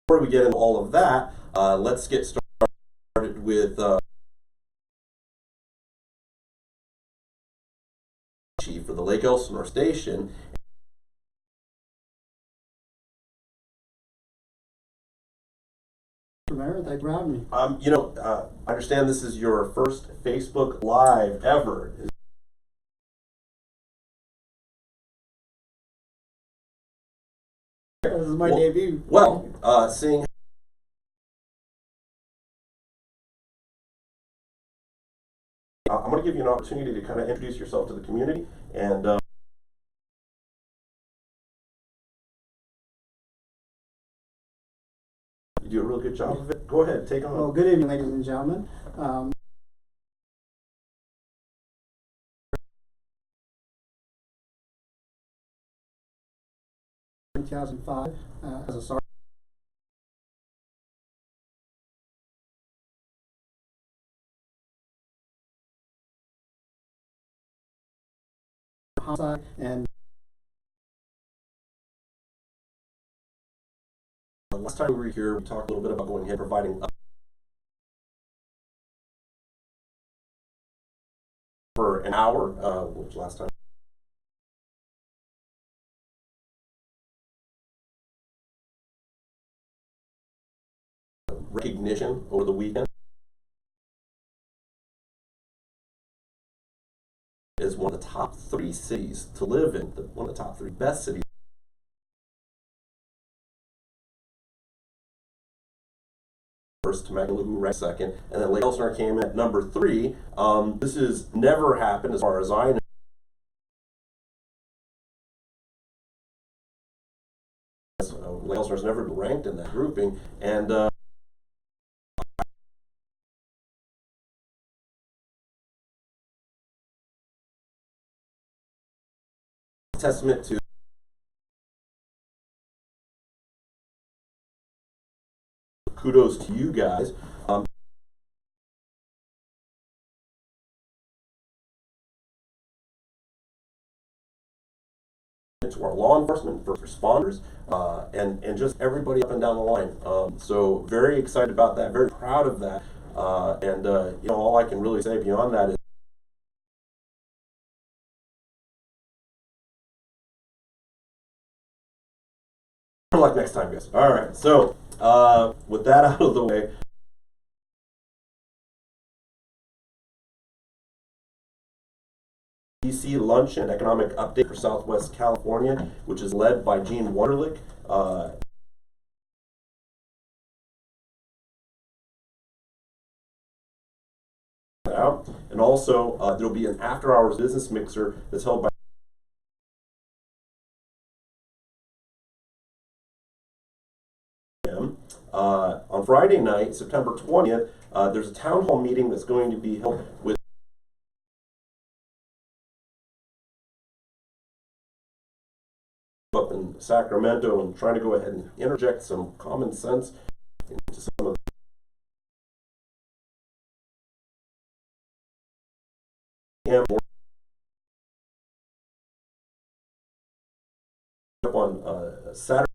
before we get into all of that, let's get started with chief for the Lake Elsinore station. Mayor, thanks for having me. I understand this is your first Facebook Live ever. This is my debut. Well, seeing I'm going to give you an opportunity to kind of introduce yourself to the community, and you do a real good job of it. Go ahead, take on. Well, good evening, ladies and gentlemen. 2005 as a sergeant. Homicide and last time we were here, we talked a little bit about going ahead and providing for an hour, which last time recognition over the weekend is one of the top 3 cities to live in, one of the top 3 best cities. First, Temecula, who ranked second, and then Lake Elsinore came in at number 3. This has never happened, as far as I know. Lake Elsinore's never been ranked in that grouping, and testament to kudos to you guys. To our law enforcement, first responders, and just everybody up and down the line. So very excited about that, very proud of that, and all I can really say beyond that is good luck next time, guys. All right, so with that out of the way, DC Lunch and Economic Update for Southwest California, which is led by Gene Wunderlich. And also, there'll be an after-hours business mixer that's held by on Friday night, September 20th. There's a town hall meeting that's going to be held with up in Sacramento, and trying to go ahead and interject some common sense into some of the on Saturday.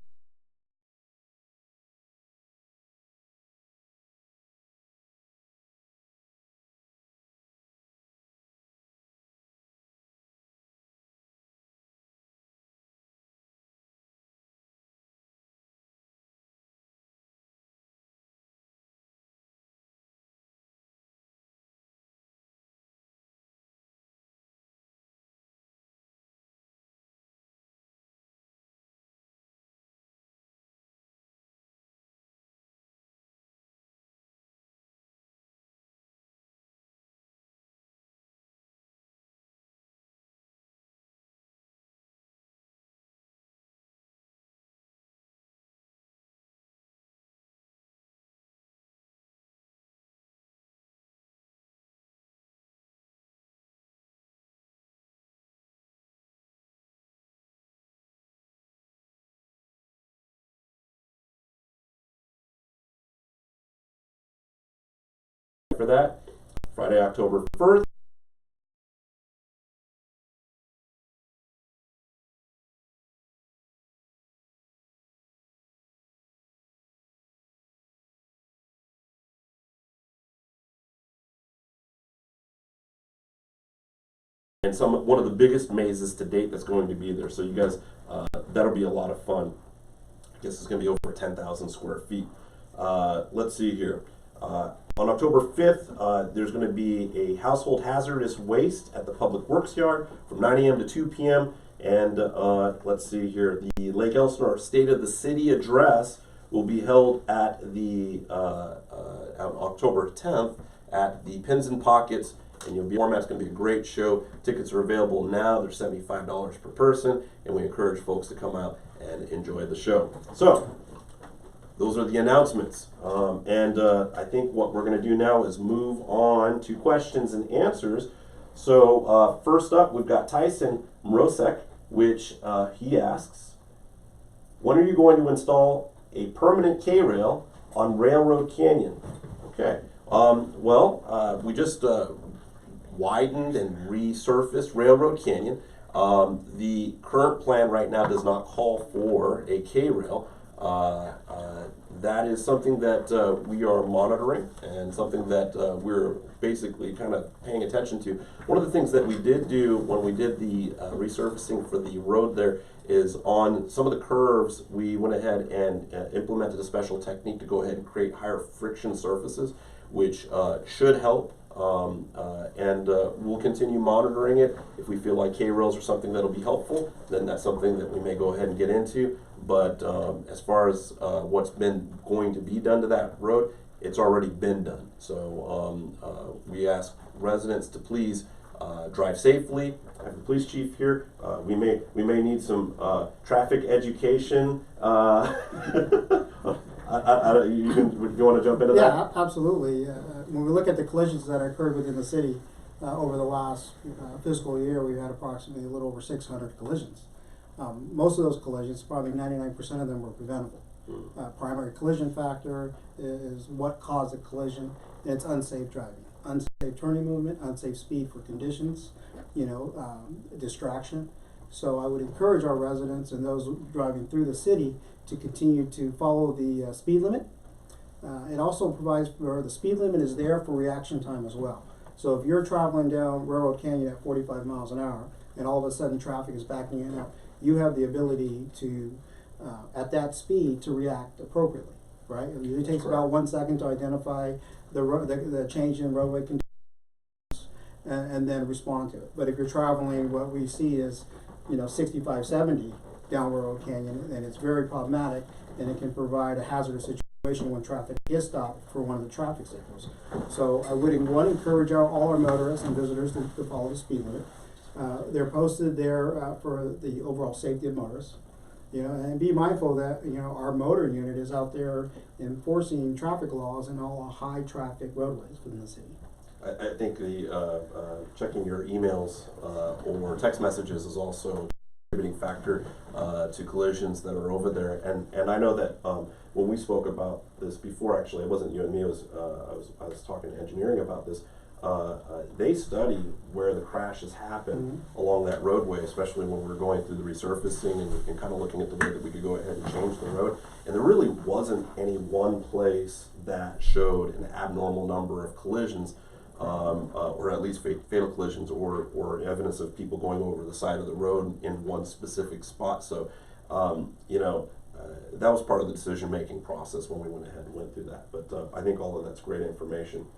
For that, Friday, October 1st. and one of the biggest mazes to date that's going to be there. So you guys, that'll be a lot of fun. I guess it's going to be over 10,000 square feet. Let's see here. On October 5th, there's going to be a household hazardous waste at the Public Works Yard from 9 a.m. to 2 p.m. And let's see here, the Lake Elsinore State of the City address will be held at the on October 10th at the Pins and Pockets, and you'll be format's going to be a great show. Tickets are available now. They're $75 per person, and we encourage folks to come out and enjoy the show. So those are the announcements, and I think what we're going to do now is move on to questions and answers. So first up, we've got Tyson Mrosek, which he asks, when are you going to install a permanent K-rail on Railroad Canyon? Okay. We just widened and resurfaced Railroad Canyon. The current plan right now does not call for a K-rail. That is something that we are monitoring and something that we're basically kind of paying attention to. One of the things that we did do when we did the resurfacing for the road there is on some of the curves, we went ahead and implemented a special technique to go ahead and create higher friction surfaces, which should help. We'll continue monitoring it. If we feel like K-rails are something that'll be helpful, then that's something that we may go ahead and get into. But as far as what's been going to be done to that road, it's already been done. So we ask residents to please drive safely. I have the police chief here. We may need some traffic education. You want to jump into that? Yeah, absolutely. When we look at the collisions that occurred within the city over the last fiscal year, we've had approximately a little over 600 collisions. Most of those collisions, probably 99% of them, were preventable. Primary collision factor is what caused the collision, and it's unsafe driving. Unsafe turning movement, unsafe speed for conditions, distraction. So I would encourage our residents and those driving through the city to continue to follow the speed limit. It also provides for the speed limit is there for reaction time as well. So if you're traveling down Railroad Canyon at 45 miles an hour and all of a sudden traffic is backing in up, you have the ability to, at that speed, to react appropriately, right? It usually takes about 1 second to identify the change in roadway conditions and then respond to it. But if you're traveling, what we see is 65, 70 down Railroad Canyon, and it's very problematic, and it can provide a hazardous situation when traffic is stopped for one of the traffic signals. So I would encourage all our motorists and visitors to follow the speed limit. They're posted there for the overall safety of motorists. And be mindful that our motor unit is out there enforcing traffic laws in all high traffic roadways within the city. I think the checking your emails or text messages is also a contributing factor to collisions that are over there. And I know that when we spoke about this before, actually, it wasn't you and me. It was I was talking to engineering about this. They study where the crashes happen along that roadway, especially when we're going through the resurfacing and kind of looking at the way that we could go ahead and change the road. And there really wasn't any one place that showed an abnormal number of collisions, or at least fatal collisions, or evidence of people going over the side of the road in one specific spot. So, that was part of the decision-making process when we went ahead and went through that. But I think all of that's great information.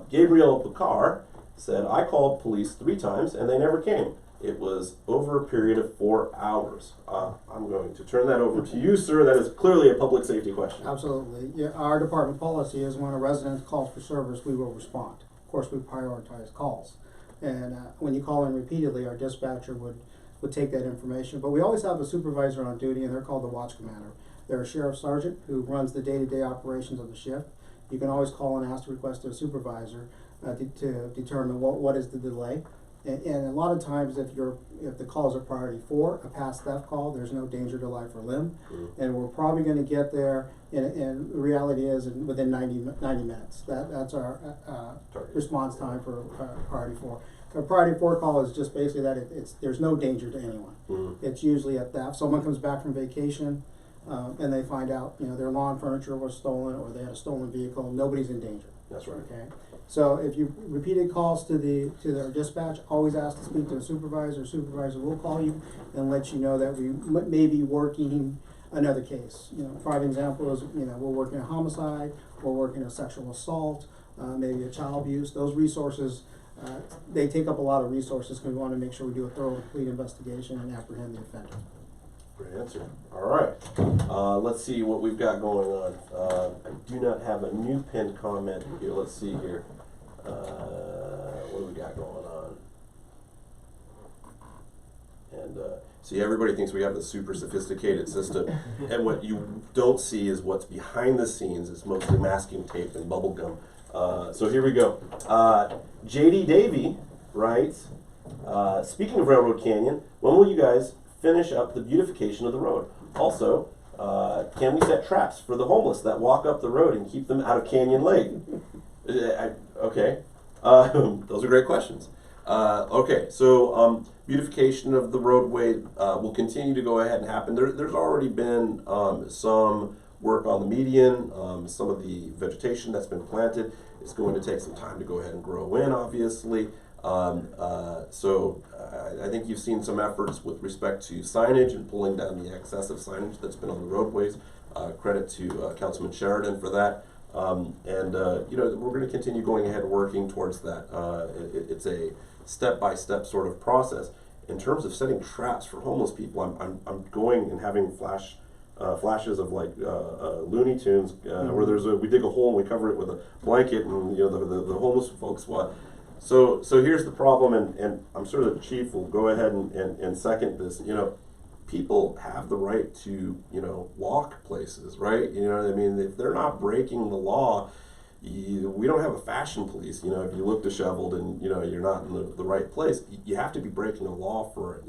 Gabriel Picard said, I called police 3 times and they never came. It was over a period of 4 hours. I'm going to turn that over to you, sir. That is clearly a public safety question. Absolutely. Yeah, our department policy is when a resident calls for service, we will respond. Of course, we prioritize calls. And when you call in repeatedly, our dispatcher would take that information. But we always have a supervisor on duty, and they're called the watch commander. They're a sheriff sergeant who runs the day-to-day operations of the shift. You can always call and ask to request a supervisor to determine what is the delay. And a lot of times, if the calls are priority 4, a past theft call, there's no danger to life or limb, and we're probably going to get there. And the reality is, within 90 minutes. That's our response time for priority 4. A priority 4 call is just basically that there's no danger to anyone. It's usually a theft. Someone comes back from vacation. and they find out, their lawn furniture was stolen or they had a stolen vehicle, nobody's in danger. That's right. Okay, so if you repeated calls to their dispatch, always ask to speak to a supervisor. Supervisor will call you and let you know that we may be working another case. Prime example is, we're working a homicide, we're working a sexual assault, maybe a child abuse. Those resources, they take up a lot of resources because we want to make sure we do a thorough, complete investigation and apprehend the offender. Great answer. All right. Let's see what we've got going on. I do not have a new pinned comment here. Let's see here. What do we got going on? And see, everybody thinks we have a super sophisticated system, and what you don't see is what's behind the scenes. It's mostly masking tape and bubble gum. So here we go. JD Davey writes, speaking of Railroad Canyon, when will you guys finish up the beautification of the road? Also, can we set traps for the homeless that walk up the road and keep them out of Canyon Lake? Okay, those are great questions. Okay, so beautification of the roadway will continue to go ahead and happen. There's already been some work on the median, some of the vegetation that's been planted. It's going to take some time to go ahead and grow in, obviously. So I think you've seen some efforts with respect to signage and pulling down the excessive signage that's been on the roadways. Credit to Councilman Sheridan for that. We're going to continue going ahead and working towards that. It's a step-by-step sort of process. In terms of setting traps for homeless people, I'm going and having flashes of like Looney Tunes where we dig a hole and we cover it with a blanket, and the homeless folks what. So here's the problem, and I'm sure the chief will go ahead and second this. People have the right to walk places, right? You know what I mean? If they're not breaking the law, we don't have a fashion police. If you look disheveled and you're not in the right place, you have to be breaking the law for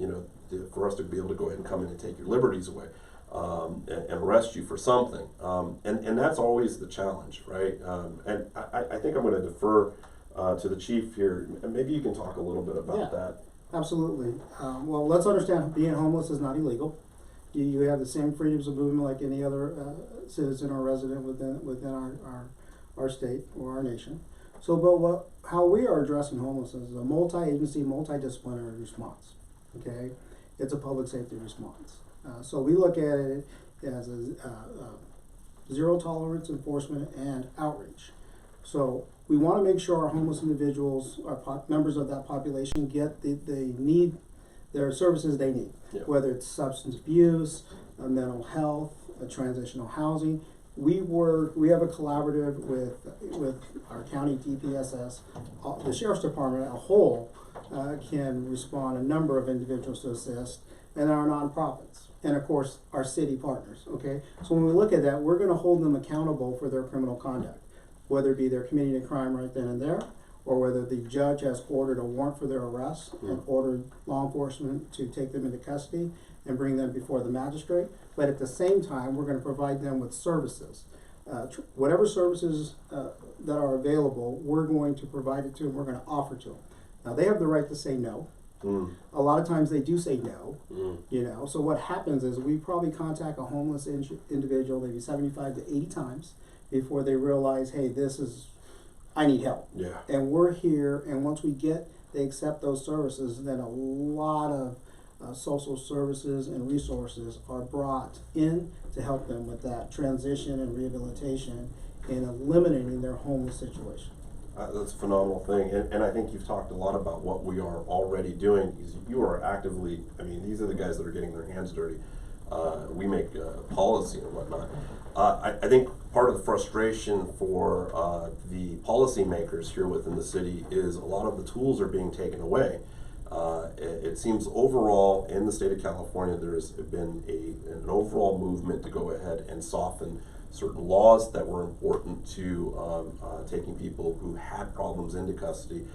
for us to be able to go ahead and come in and take your liberties away. And arrest you for something, and that's always the challenge, right? And I think I'm going to defer to the chief here. Maybe you can talk a little bit about that. Absolutely. Well, let's understand, being homeless is not illegal. You have the same freedoms of movement like any other citizen or resident within our state or our nation. So, but how we are addressing homelessness is a multi-agency, multidisciplinary response. Okay, it's a public safety response. So we look at it as a zero tolerance enforcement and outreach. So we want to make sure our homeless individuals, members of that population, get their services they need, whether it's substance abuse, mental health, transitional housing. We have a collaborative with our county DPSS. The Sheriff's Department as a whole can respond a number of individuals to assist, and our nonprofits, and of course our city partners. Okay, so when we look at that, we're going to hold them accountable for their criminal conduct, whether it be they're committing a crime right then and there, or whether the judge has ordered a warrant for their arrest and ordered law enforcement to take them into custody and bring them before the magistrate. But at the same time, we're going to provide them with services. Whatever services that are available, we're going to provide it to them, we're going to offer to them. Now, they have the right to say no. A lot of times they do say no, so what happens is we probably contact a homeless individual maybe 75 to 80 times before they realize, hey, I need help. Yeah. And we're here, and once they accept those services, then a lot of social services and resources are brought in to help them with that transition and rehabilitation and eliminating their homeless situation. That's a phenomenal thing, and I think you've talked a lot about what we are already doing, because you are actively, these are the guys that are getting their hands dirty. We make policy and whatnot. I think part of the frustration for the policymakers here within the city is a lot of the tools are being taken away. It seems overall in the state of California there's been an overall movement to go ahead and soften certain laws that were important to taking people who had problems into custody.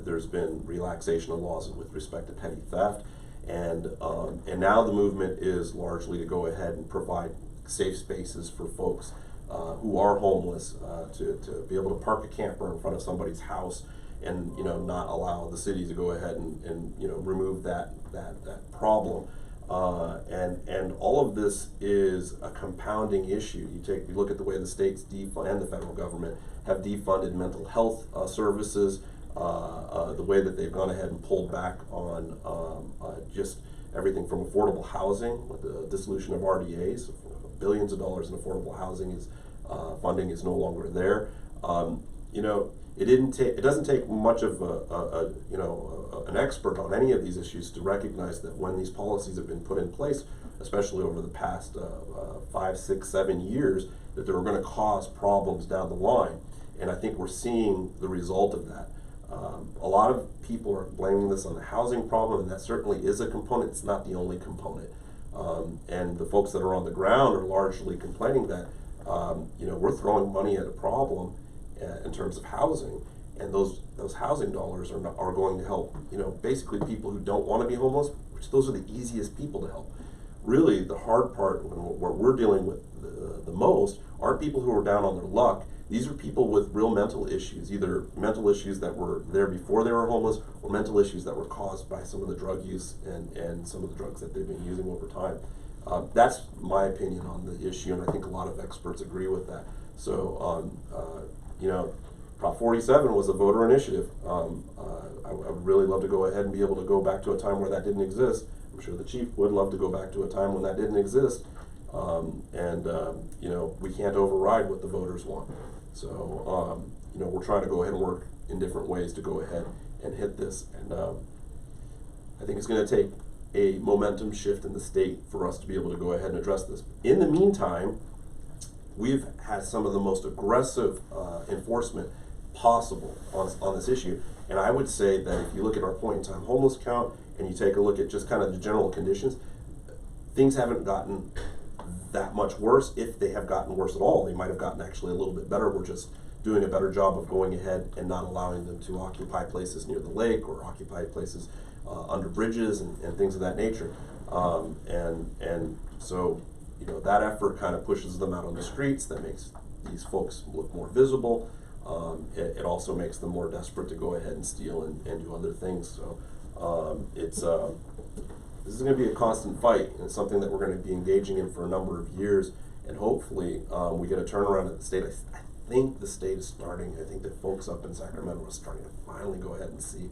There's been relaxation of laws with respect to petty theft, and now the movement is largely to go ahead and provide safe spaces for folks who are homeless to be able to park a camper in front of somebody's house and not allow the city to go ahead and remove that problem. And all of this is a compounding issue. You look at the way the states and the federal government have defunded mental health services, the way that they've gone ahead and pulled back on just everything from affordable housing with the dissolution of RDAs. Billions of dollars in affordable housing funding is no longer there. It doesn't take much of an expert on any of these issues to recognize that when these policies have been put in place, especially over the past 5, 6, 7 years, that they're going to cause problems down the line. And I think we're seeing the result of that. A lot of people are blaming this on the housing problem, and that certainly is a component. It's not the only component. And the folks that are on the ground are largely complaining that we're throwing money at a problem in terms of housing, and those housing dollars are going to help basically people who don't want to be homeless, which those are the easiest people to help. Really, the hard part, what we're dealing with the most, aren't people who are down on their luck. These are people with real mental issues, either mental issues that were there before they were homeless, or mental issues that were caused by some of the drug use and some of the drugs that they've been using over time. That's my opinion on the issue, and I think a lot of experts agree with that. So, Prop 47 was a voter initiative. I would really love to go ahead and be able to go back to a time where that didn't exist. I'm sure the chief would love to go back to a time when that didn't exist. We can't override what the voters want. So, we're trying to go ahead and work in different ways to go ahead and hit this. And I think it's going to take a momentum shift in the state for us to be able to go ahead and address this. In the meantime, we've had some of the most aggressive enforcement possible on this issue. And I would say that if you look at our point in time homeless count and you take a look at just kind of the general conditions, things haven't gotten that much worse. If they have gotten worse at all, they might have gotten actually a little bit better. We're just doing a better job of going ahead and not allowing them to occupy places near the lake or occupy places under bridges and things of that nature. And so, that effort kind of pushes them out on the streets. That makes these folks look more visible. It also makes them more desperate to go ahead and steal and do other things. So this is going to be a constant fight, and it's something that we're going to be engaging in for a number of years. And hopefully we get a turnaround at the state. I think the state is starting. I think that folks up in Sacramento are starting to finally go ahead and see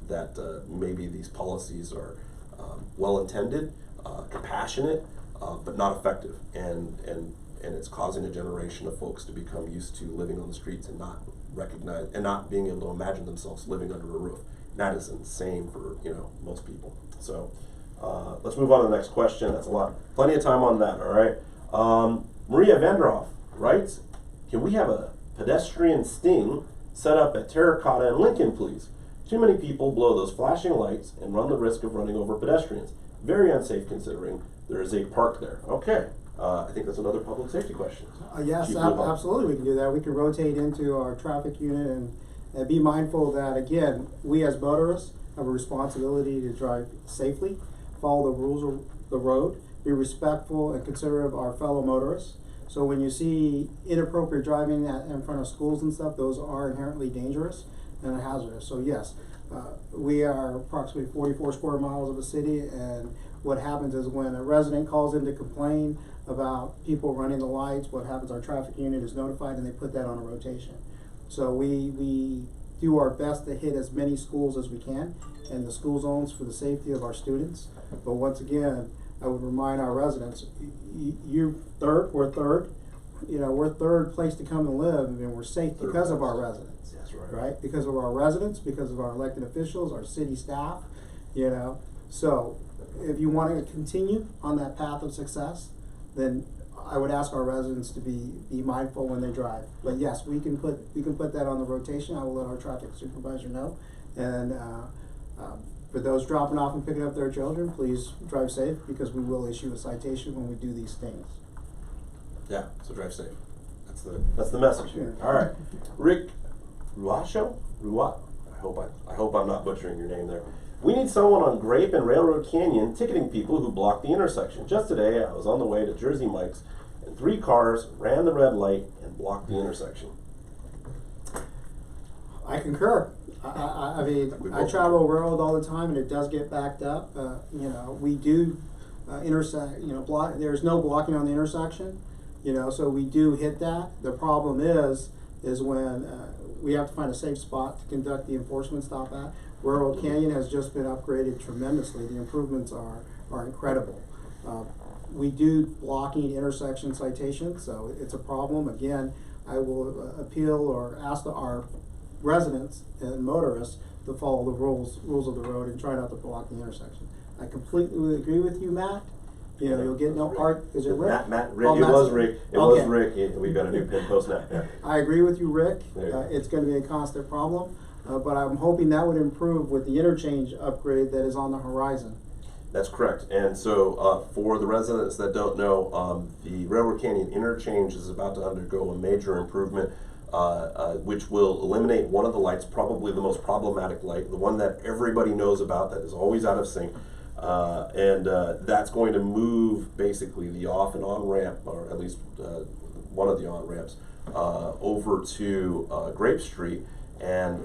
that maybe these policies are well-intended, compassionate, but not effective, and it's causing a generation of folks to become used to living on the streets and not recognize and not being able to imagine themselves living under a roof. And that is insane for most people. So let's move on to the next question. That's plenty of time on that. All right. Maria Vanderhoff writes, "Can we have a pedestrian sting set up at Terracotta and Lincoln, please? Too many people blow those flashing lights and run the risk of running over pedestrians. Very unsafe considering there is a park there." Okay. I think that's another public safety question. Yes, absolutely we can do that. We can rotate into our traffic unit and be mindful that, again, we as motorists have a responsibility to drive safely, follow the rules of the road, be respectful and considerate of our fellow motorists. So when you see inappropriate driving in front of schools and stuff, those are inherently dangerous and hazardous. So yes, we are approximately 44 square miles of a city, and what happens is when a resident calls in to complain about people running the lights, what happens, our traffic unit is notified and they put that on a rotation. So we do our best to hit as many schools as we can and the school zones for the safety of our students. But once again, I would remind our residents, we're third. We're third place to come and live, and we're safe because of our residents. That's right. Right? Because of our residents, because of our elected officials, our city staff, So if you want to continue on that path of success, then I would ask our residents to be mindful when they drive. But yes, we can put that on the rotation. I will let our traffic supervisor know. And for those dropping off and picking up their children, please drive safe, because we will issue a citation when we do these things. Yeah, so drive safe. That's the message here. All right, Rick Ruacho? I hope I'm not butchering your name there. "We need someone on Grape and Railroad Canyon ticketing people who block the intersection. Just today, I was on the way to Jersey Mike's, and 3 cars ran the red light and blocked the intersection." I concur. I mean, I travel road all the time, and it does get backed up. You know, we do intersect. You know, block. There's no blocking on the intersection. You know, so we do hit that. The problem is when we have to find a safe spot to conduct the enforcement stop at. Railroad Canyon has just been upgraded tremendously. The improvements are incredible. We do blocking intersection citations, so it's a problem. Again, I will appeal or ask our residents and motorists to follow the rules of the road and try not to block the intersection. I completely agree with you, Matt. You know, you'll get no art. Is it Rick? Rick. Oh, it was Rick. It was Rick. We've got a new pin post now. Yeah. I agree with you, Rick. It's going to be a constant problem, but I'm hoping that would improve with the interchange upgrade that is on the horizon. That's correct. And so for the residents that don't know, the Railroad Canyon interchange is about to undergo a major improvement, which will eliminate one of the lights, probably the most problematic light, the one that everybody knows about that is always out of sync. And that's going to move basically the off and on ramp, or at least one of the on ramps, over to Grape Street. And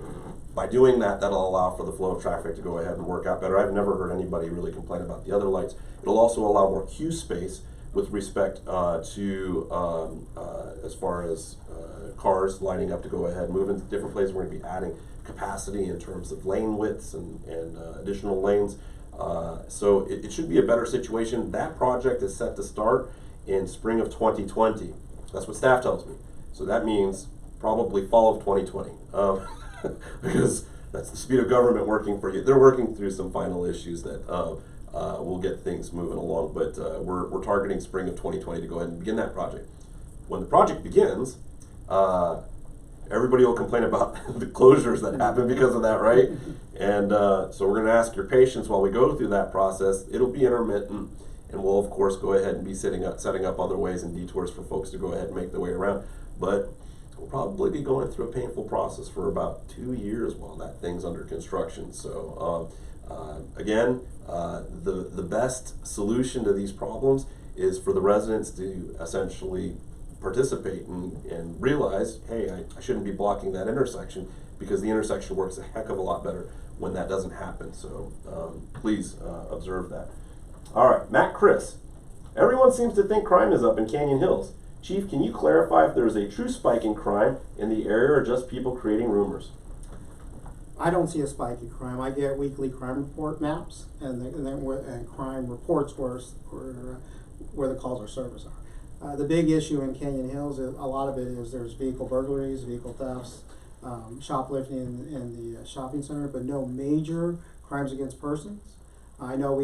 by doing that, that'll allow for the flow of traffic to go ahead and work out better. I've never heard anybody really complain about the other lights. It'll also allow more queue space with respect to as far as cars lining up to go ahead and move into different places. We're going to be adding capacity in terms of lane widths and additional lanes. So it should be a better situation. That project is set to start in spring of 2020. That's what staff tells me. So that means probably fall of 2020. Because that's the speed of government working for you. They're working through some final issues that will get things moving along. But we're targeting spring of 2020 to go ahead and begin that project. When the project begins, everybody will complain about the closures that happen because of that, right? And so we're going to ask your patience while we go through that process. It'll be intermittent, and we'll of course go ahead and be setting up other ways and detours for folks to go ahead and make their way around. But we'll probably be going through a painful process for about 2 years while that thing's under construction. So again, the best solution to these problems is for the residents to essentially participate and realize, hey, I shouldn't be blocking that intersection, because the intersection works a heck of a lot better when that doesn't happen. So please observe that. All right, Matt, Chris, everyone seems to think crime is up in Canyon Hills. Chief, can you clarify if there is a true spike in crime in the area or just people creating rumors? I don't see a spike in crime. I get weekly crime report maps and crime reports where the calls or service are. The big issue in Canyon Hills, a lot of it is there's vehicle burglaries, vehicle thefts, shoplifting in the shopping center, but no major crimes against persons. I know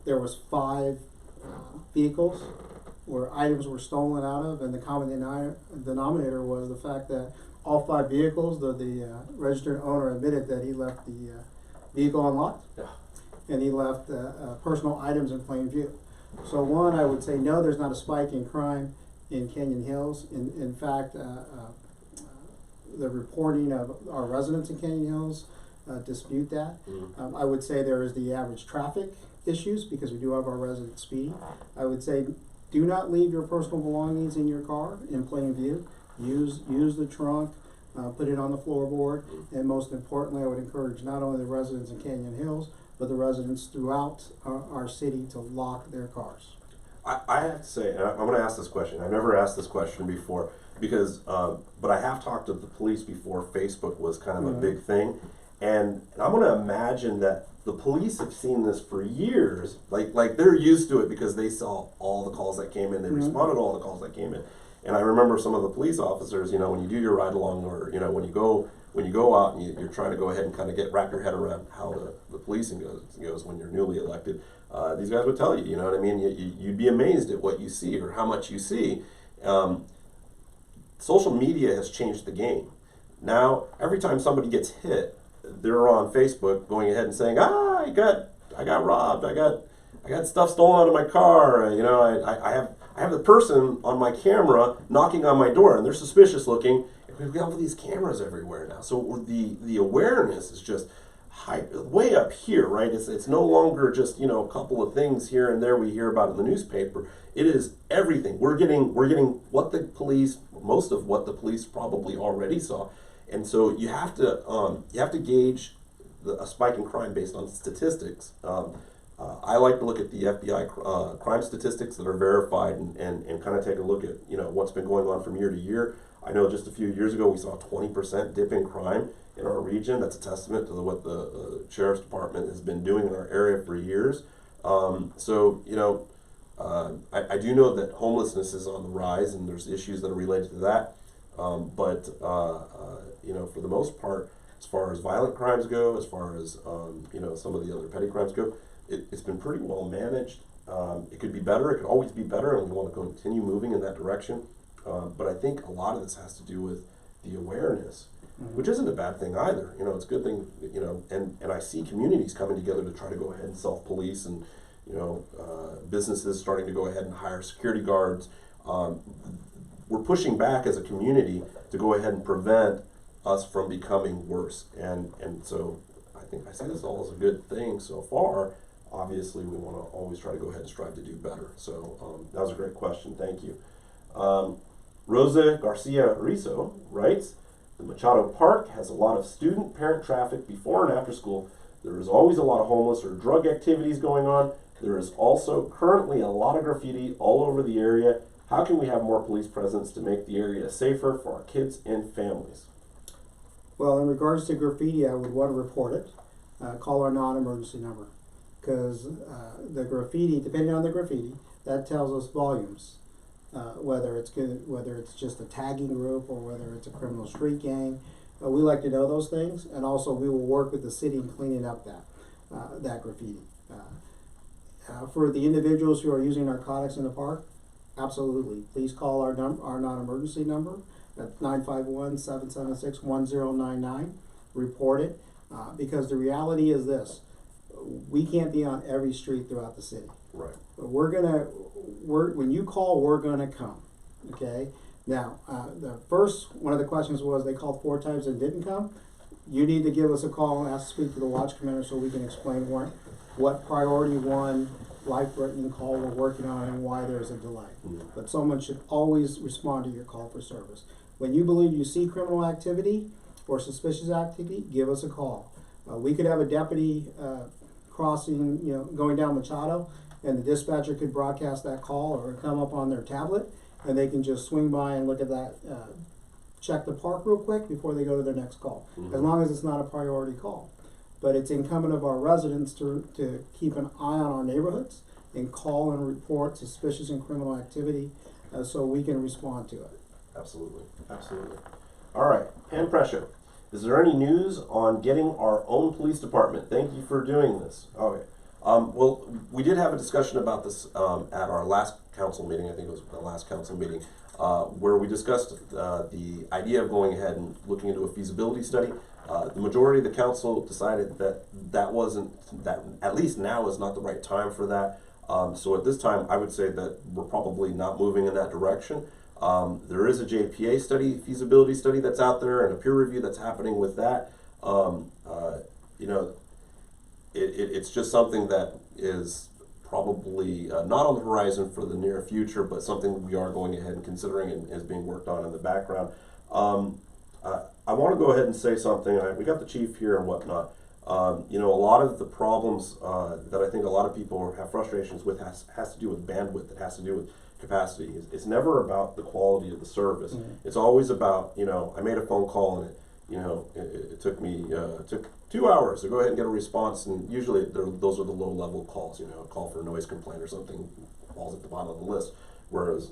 there was 5 vehicles where items were stolen out of, and the common denominator was the fact that all 5 vehicles, the registered owner admitted that he left the vehicle unlocked, and he left personal items in plain view. So one, I would say no, there's not a spike in crime in Canyon Hills. In fact, the reporting of our residents in Canyon Hills dispute that. I would say there is the average traffic issues because we do have our residents speeding. I would say do not leave your personal belongings in your car in plain view. Use the trunk, put it on the floorboard, and most importantly, I would encourage not only the residents in Canyon Hills, but the residents throughout our city to lock their cars. I have to say, and I'm going to ask this question. I've never asked this question before, because, but I have talked to the police before Facebook was kind of a big thing, and I'm going to imagine that the police have seen this for years. Like they're used to it because they saw all the calls that came in. They responded to all the calls that came in. And I remember some of the police officers, you know, when you do your ride along, or you know, when you go out and you're trying to go ahead and kind of wrap your head around how the policing goes when you're newly elected. These guys would tell you, you know what I mean? You'd be amazed at what you see or how much you see. Social media has changed the game. Now, every time somebody gets hit, they're on Facebook going ahead and saying, I got robbed, I got stuff stolen out of my car, you know, I have the person on my camera knocking on my door and they're suspicious looking. We've got all these cameras everywhere now. So the awareness is just way up here, right? It's no longer just, you know, a couple of things here and there we hear about in the newspaper. It is everything. We're getting what the police, most of what the police probably already saw. And so you have to gauge a spike in crime based on statistics. I like to look at the FBI crime statistics that are verified and kind of take a look at what's been going on from year to year. I know just a few years ago we saw a 20% dip in crime in our region. That's a testament to what the Sheriff's Department has been doing in our area for years. I do know that homelessness is on the rise and there's issues that are related to that. But for the most part, as far as violent crimes go, as far as some of the other petty crimes go, it's been pretty well managed. It could be better. It could always be better, and we want to continue moving in that direction. But I think a lot of this has to do with the awareness, which isn't a bad thing either. It's a good thing. And I see communities coming together to try to go ahead and self-police, and businesses starting to go ahead and hire security guards. We're pushing back as a community to go ahead and prevent us from becoming worse. And so I think I see this all as a good thing so far. Obviously, we want to always try to go ahead and strive to do better. So that was a great question. Thank you. Rosa Garcia Rizo writes, the Machado Park has a lot of student-parent traffic before and after school. There is always a lot of homeless or drug activities going on. There is also currently a lot of graffiti all over the area. How can we have more police presence to make the area safer for our kids and families? Well, in regards to graffiti, I would want to report it. Call our non-emergency number, because the graffiti, depending on the graffiti, that tells us volumes. Whether it's just a tagging group or whether it's a criminal street gang, we like to know those things, and also we will work with the city in cleaning up that graffiti. For the individuals who are using narcotics in the park, absolutely, please call our non-emergency number at 951-776-1099. Report it, because the reality is this: we can't be on every street throughout the city. Right. But when you call, we're gonna come. Okay. Now, one of the questions was they called 4 times and didn't come. You need to give us a call and ask to speak to the watch commander so we can explain what priority 1 life-threatening call we're working on and why there's a delay. But someone should always respond to your call for service. When you believe you see criminal activity or suspicious activity, give us a call. We could have a deputy crossing, going down Machado, and the dispatcher could broadcast that call or come up on their tablet, and they can just swing by and look at that, check the park real quick before they go to their next call, as long as it's not a priority call. But it's incumbent of our residents to keep an eye on our neighborhoods and call and report suspicious and criminal activity so we can respond to it. Absolutely. All right, Pan Pressure. Is there any news on getting our own police department? Thank you for doing this. Okay. Well, we did have a discussion about this at our last council meeting. I think it was the last council meeting, where we discussed the idea of going ahead and looking into a feasibility study. The majority of the council decided that at least now is not the right time for that. So at this time, I would say that we're probably not moving in that direction. There is a JPA study, feasibility study that's out there, and a peer review that's happening with that. It's just something that is probably not on the horizon for the near future, but something we are going ahead and considering and is being worked on in the background. I want to go ahead and say something. We got the chief here and whatnot. A lot of the problems that I think a lot of people have frustrations with has to do with bandwidth. It has to do with capacity. It's never about the quality of the service. It's always about, I made a phone call and it took me took 2 hours to go ahead and get a response, and usually those are the low level calls. A call for a noise complaint or something falls at the bottom of the list. Whereas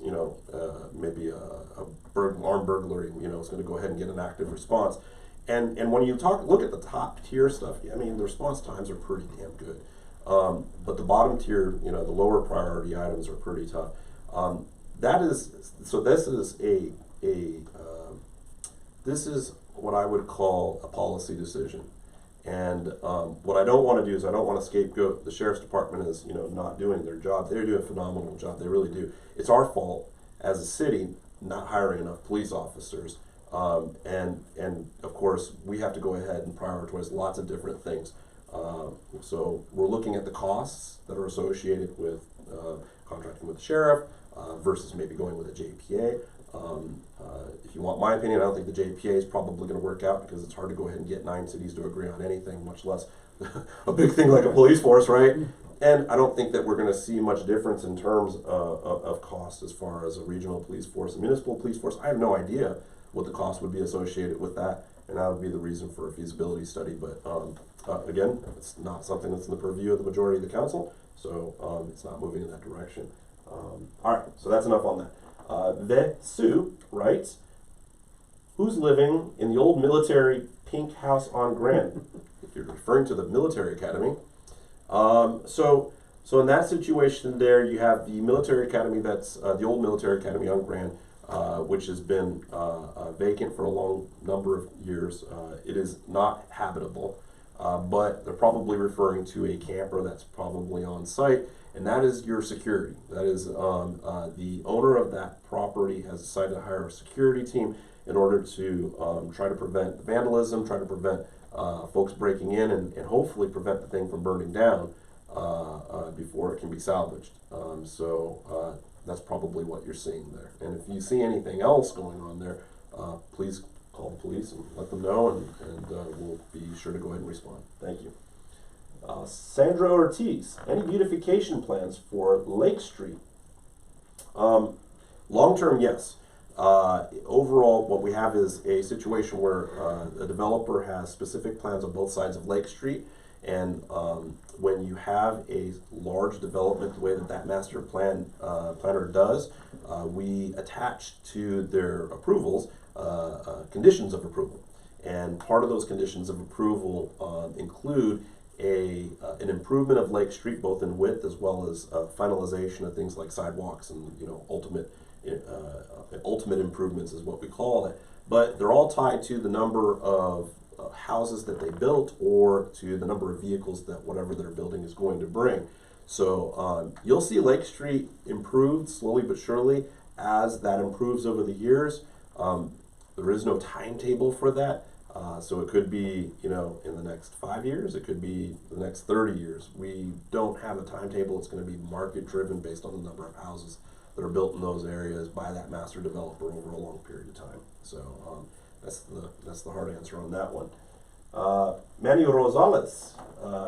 maybe armed burglary, is going to go ahead and get an active response. And when you look at the top tier stuff, the response times are pretty damn good. But the bottom tier, the lower priority items are pretty tough. This is what I would call a policy decision. And what I don't want to do is I don't want to scapegoat the sheriff's department as not doing their job. They're doing a phenomenal job. They really do. It's our fault as a city not hiring enough police officers. And of course we have to go ahead and prioritize lots of different things. So we're looking at the costs that are associated with contracting with the sheriff versus maybe going with a JPA. if you want my opinion, I don't think the JPA is probably going to work out because it's hard to go ahead and get 9 cities to agree on anything, much less a big thing like a police force, right? And I don't think that we're going to see much difference in terms of cost as far as a regional police force, a municipal police force. I have no idea what the cost would be associated with that, and that would be the reason for a feasibility study. But again, it's not something that's in the purview of the majority of the council, so it's not moving in that direction. All right, so that's enough on that. Vesu writes, who's living in the old military pink house on Grand? If you're referring to the military academy. So in that situation there, you have the military academy, that's the old military academy on Grand, which has been vacant for a long number of years. It is not habitable, but they're probably referring to a camper that's probably on site, and that is your security. That is the owner of that property has decided to hire a security team in order to try to prevent vandalism, try to prevent folks breaking in, and hopefully prevent the thing from burning down before it can be salvaged. So that's probably what you're seeing there. And if you see anything else going on there, please call the police and let them know, and we'll be sure to go ahead and respond. Thank you. Sandra Ortiz, any beautification plans for Lake Street? Long term, yes. Overall, what we have is a situation where a developer has specific plans on both sides of Lake Street, and when you have a large development, the way that master planner does, we attach to their approvals conditions of approval, and part of those conditions of approval include an improvement of Lake Street, both in width as well as finalization of things like sidewalks and ultimate improvements is what we call it. But they're all tied to the number of houses that they built or to the number of vehicles that whatever they're building is going to bring. So you'll see Lake Street improved slowly but surely as that improves over the years. There is no timetable for that. So it could be, in the next 5 years, it could be the next 30 years. We don't have a timetable. It's going to be market driven based on the number of houses that are built in those areas by that master developer over a long period of time. So that's the hard answer on that one. Manuel Rosales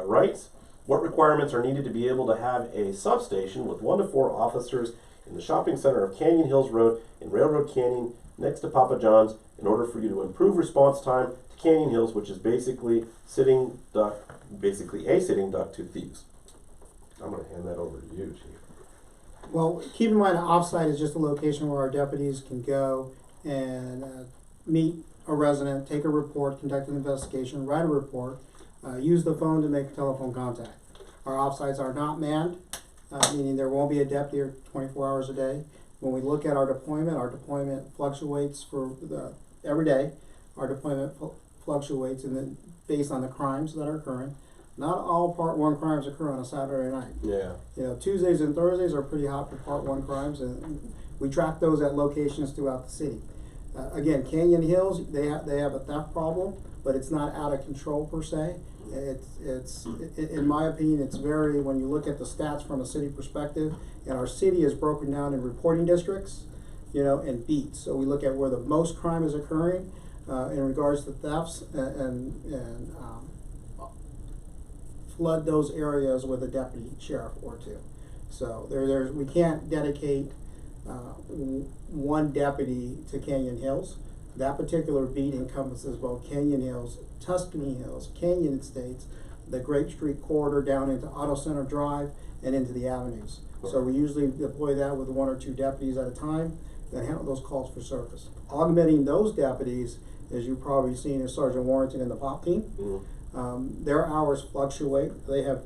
writes, what requirements are needed to be able to have a substation with 1 to 4 officers in the shopping center of Canyon Hills Road in Railroad Canyon next to Papa John's in order for you to improve response time to Canyon Hills, which is basically a sitting duck to thieves? I'm going to hand that over to you, Chief. Well, keep in mind, offsite is just a location where our deputies can go and meet a resident, take a report, conduct an investigation, write a report, use the phone to make telephone contact. Our offsites are not manned, meaning there won't be a deputy 24 hours a day. When we look at our deployment fluctuates for every day. Our deployment fluctuates based on the crimes that are occurring. Not all Part 1 crimes occur on a Saturday night. Yeah. Tuesdays and Thursdays are pretty hot for Part 1 crimes, and we track those at locations throughout the city. Again, Canyon Hills, they have a theft problem, but it's not out of control per se. It's in my opinion, it's very, when you look at the stats from a city perspective, and our city is broken down in reporting districts, and beats. So we look at where the most crime is occurring in regards to thefts, and flood those areas with a deputy sheriff or two. So we can't dedicate one deputy to Canyon Hills. That particular beat encompasses both Canyon Hills, Tuscany Hills, Canyon Estates, the Grape Street corridor down into Auto Center Drive and into the avenues. So we usually deploy that with 1 or 2 deputies at a time that handle those calls for service. Augmenting those deputies, as you've probably seen, is Sergeant Warrington and the POP team. Mm-hmm. Their hours fluctuate. Their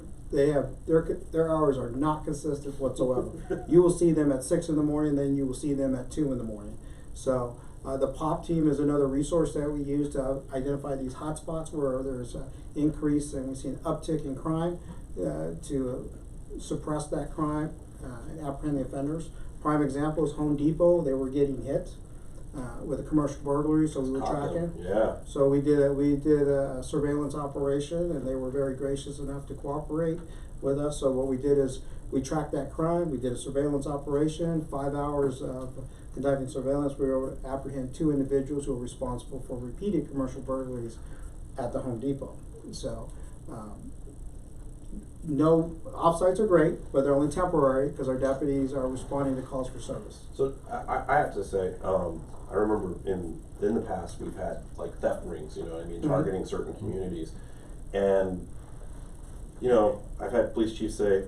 hours are not consistent whatsoever. You will see them at 6 in the morning, then you will see them at 2 in the morning. So the POP team is another resource that we use to identify these hotspots where there's an increase and we see an uptick in crime to suppress that crime and apprehend the offenders. Prime example is Home Depot. They were getting hit with a commercial burglary, so we were tracking. Yeah. So we did a surveillance operation, and they were very gracious enough to cooperate with us. So what we did is We tracked that crime. We did a surveillance operation, 5 hours of conducting surveillance. We were able to apprehend 2 individuals who were responsible for repeated commercial burglaries at the Home Depot. So, no, offsites are great, but they're only temporary because our deputies are responding to calls for service. So I have to say, I remember in the past we've had like theft rings, you know what I mean, targeting certain communities, and you know, I've had police chiefs say,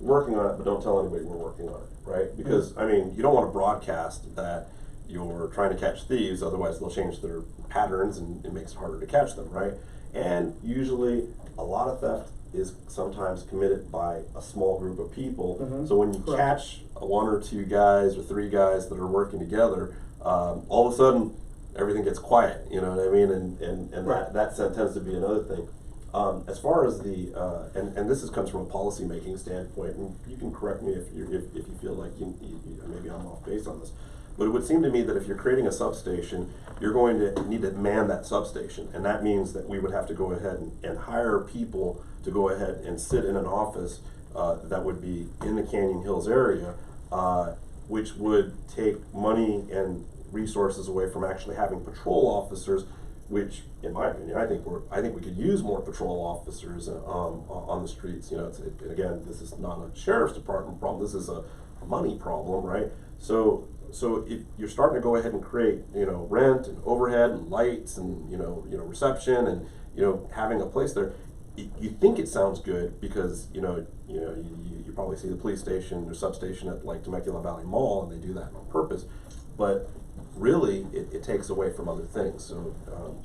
"We're working on it, but don't tell anybody we're working on it," right? Because I mean, you don't want to broadcast that you're trying to catch thieves, otherwise they'll change their patterns and it makes it harder to catch them, right? And usually a lot of theft is sometimes committed by a small group of people. So when you catch 1 or 2 guys or 3 guys that are working together, all of a sudden everything gets quiet, you know what I mean? And that tends to be another thing. As far as the, and this comes from a policy making standpoint, and you can correct me if you feel like maybe I'm off base on this, but it would seem to me that if you're creating a substation, you're going to need to man that substation, and that means that we would have to go ahead and hire people to go ahead and sit in an office that would be in the Canyon Hills area, which would take money and resources away from actually having patrol officers, which, in my opinion, I think we could use more patrol officers on the streets. You know, again, this is not a sheriff's department problem. This is a money problem, right? So if you're starting to go ahead and create, you know, rent and overhead and lights and you know reception and having a place there, you think it sounds good because you probably see the police station or substation at like Temecula Valley Mall, and they do that on purpose, but really it takes away from other things. So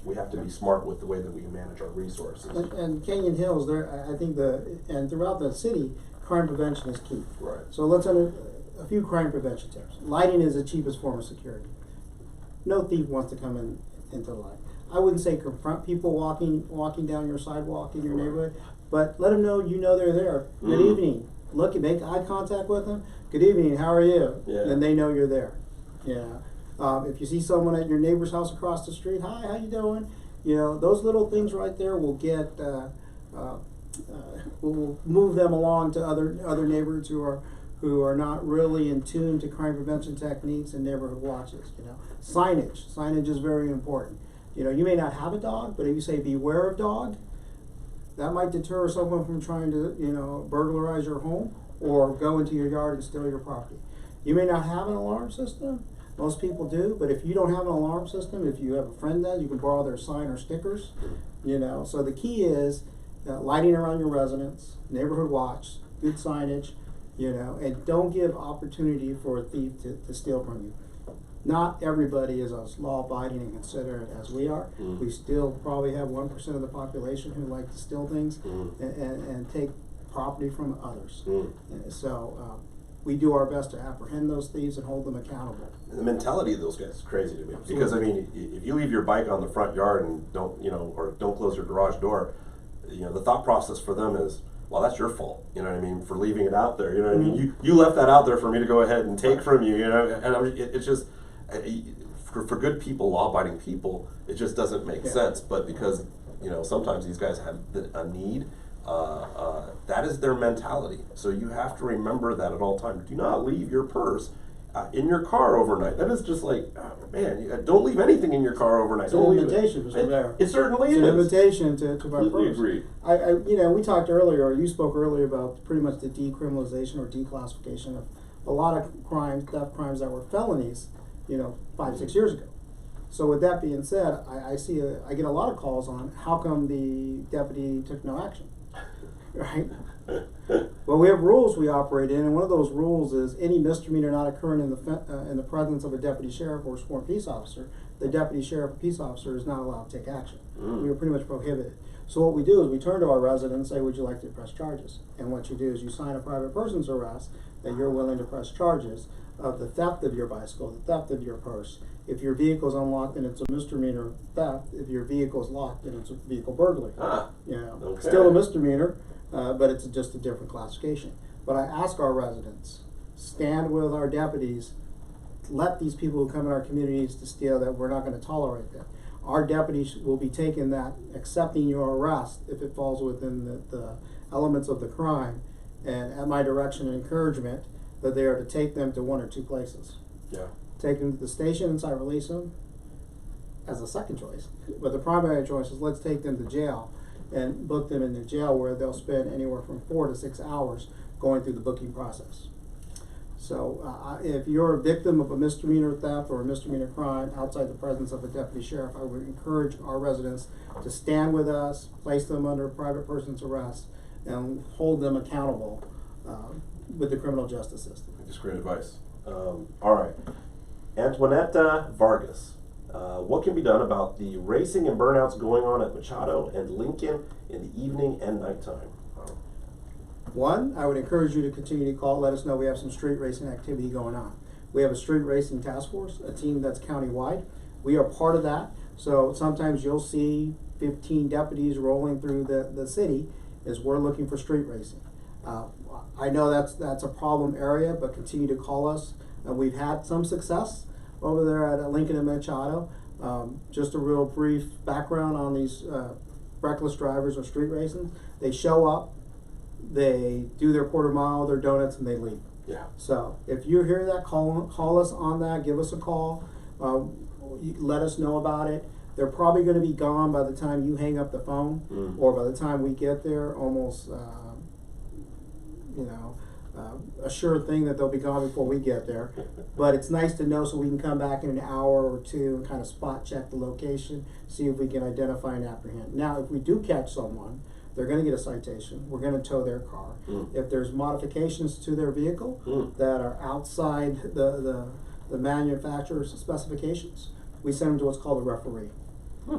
we have to be smart with the way that we manage our resources. And Canyon Hills, I think and throughout the city, crime prevention is key. Right. So let's a few crime prevention tips. Lighting is the cheapest form of security. No thief wants to come into the light. I wouldn't say confront people walking down your sidewalk in your neighborhood, but let them know they're there. Good evening. Look, make eye contact with them. Good evening. How are you? Yeah. And they know you're there. Yeah. If you see someone at your neighbor's house across the street, hi, how you doing? You know, those little things right there will get will move them along to other neighborhoods who are not really in tune to crime prevention techniques and neighborhood watches. You know, signage is very important. You know, you may not have a dog, but if you say beware of dog, that might deter someone from trying to burglarize your home or go into your yard and steal your property. You may not have an alarm system. Most people do, but if you don't have an alarm system, if you have a friend that you can borrow their sign or stickers. So the key is lighting around your residence, neighborhood watch, good signage, and don't give opportunity for a thief to steal from you. Not everybody is as law-abiding and considerate as we are. We still probably have 1% of the population who like to steal things and take property from others. So we do our best to apprehend those thieves and hold them accountable. The mentality of those guys is crazy to me. Absolutely. Because I mean, if you leave your bike on the front yard and don't close your garage door, the thought process for them is, well, that's your fault. You know what I mean, for leaving it out there. You know what I mean? You left that out there for me to go ahead and take from you. And it's just for good people, law-abiding people, it just doesn't make sense. But because sometimes these guys have a need. That is their mentality. So you have to remember that at all times. Do not leave your purse in your car overnight. That is just like, man, don't leave anything in your car overnight. It's an invitation, Mr. Mayor. It certainly is. It's an invitation to my purse. Agreed. We talked earlier, or you spoke earlier about pretty much the decriminalization or declassification of a lot of theft crimes that were felonies, 5-6 years ago. So with that being said, I get a lot of calls on how come the deputy took no action. Right? Well, we have rules we operate in, and one of those rules is any misdemeanor not occurring in the presence of a deputy sheriff or sworn peace officer, the deputy sheriff or peace officer is not allowed to take action. We are pretty much prohibited. So what we do is we turn to our residents and say, would you like to press charges? And what you do is you sign a private person's arrest that you're willing to press charges of the theft of your bicycle, the theft of your purse. If your vehicle is unlocked, then it's a misdemeanor theft. If your vehicle is locked, then it's a vehicle burglary. Okay. Still a misdemeanor, but it's just a different classification. But I ask our residents, stand with our deputies, let these people who come in our communities to steal, that we're not going to tolerate that. Our deputies will be taking that, accepting your arrest if it falls within the elements of the crime, and at my direction and encouragement, that they are to take them to one or two places. Yeah. Take them to the station, and so I release them as a second choice. But the primary choice is let's take them to jail and book them in the jail where they'll spend anywhere from 4 to 6 hours going through the booking process. So if you're a victim of a misdemeanor theft or a misdemeanor crime outside the presence of a deputy sheriff, I would encourage our residents to stand with us, place them under private person's arrest, and hold them accountable with the criminal justice system. Just great advice. All right. Antoinetta Vargas. What can be done about the racing and burnouts going on at Machado and Lincoln in the evening and nighttime? One, I would encourage you to continue to call, let us know we have some street racing activity going on. We have a street racing task force, a team that's countywide. We are part of that, so sometimes you'll see 15 deputies rolling through the city as we're looking for street racing. I know that's a problem area, but continue to call us. We've had some success over there at Lincoln and Machado. Just a real brief background on these reckless drivers or street racing. They show up, they do their quarter mile, their donuts, and they leave. Yeah. So if you hear that, call us on that. Give us a call. Let us know about it. They're probably going to be gone by the time you hang up the phone, or by the time we get there. Almost, a sure thing that they'll be gone before we get there. But it's nice to know so we can come back in an hour or two and kind of spot check the location, see if we can identify and apprehend. Now, if we do catch someone, they're going to get a citation. We're going to tow their car. If there's modifications to their vehicle that are outside the manufacturer's specifications, we send them to what's called a referee.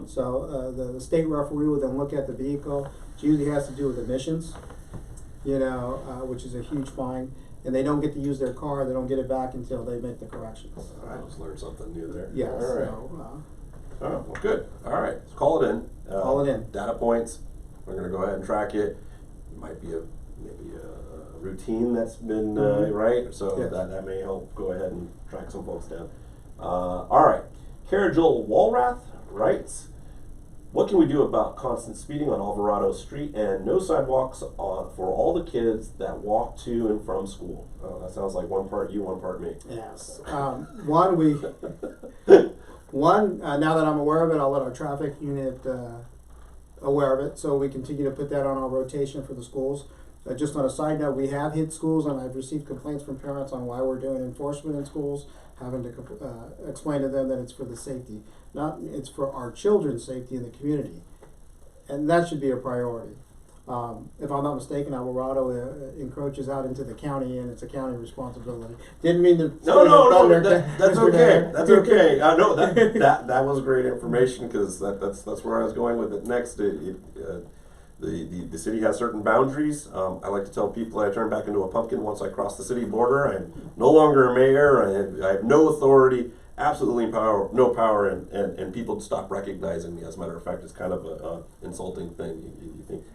So the state referee will then look at the vehicle. It usually has to do with emissions, which is a huge fine. And they don't get to use their car. They don't get it back until they make the corrections. I just learned something new there. Yeah. All right. So, well, good. All right. Let's call it in. Call it in. Data points. We're going to go ahead and track it. It might be maybe a routine that's been right. So Yes. that may help go ahead and track some folks down. All right. Kara Joel Walrath writes, what can we do about constant speeding on Alvarado Street and no sidewalks for all the kids that walk to and from school? Oh, that sounds like one part you, one part me. Yes. Now that I'm aware of it, I'll let our traffic unit aware of it, so we continue to put that on our rotation for the schools. Just on a side note, we have hit schools, and I've received complaints from parents on why we're doing enforcement in schools, having to explain to them that it's for the safety. It's for our children's safety in the community. And that should be a priority. If I'm not mistaken, Alvarado encroaches out into the county, and it's a county responsibility. Didn't mean to. No, that's okay. That's okay. No, that was great information, because that's where I was going with it next. The city has certain boundaries. I like to tell people I turn back into a pumpkin once I cross the city border. I'm no longer a mayor. I have no authority, absolutely no power, and people stop recognizing me. As a matter of fact, it's kind of a insulting thing.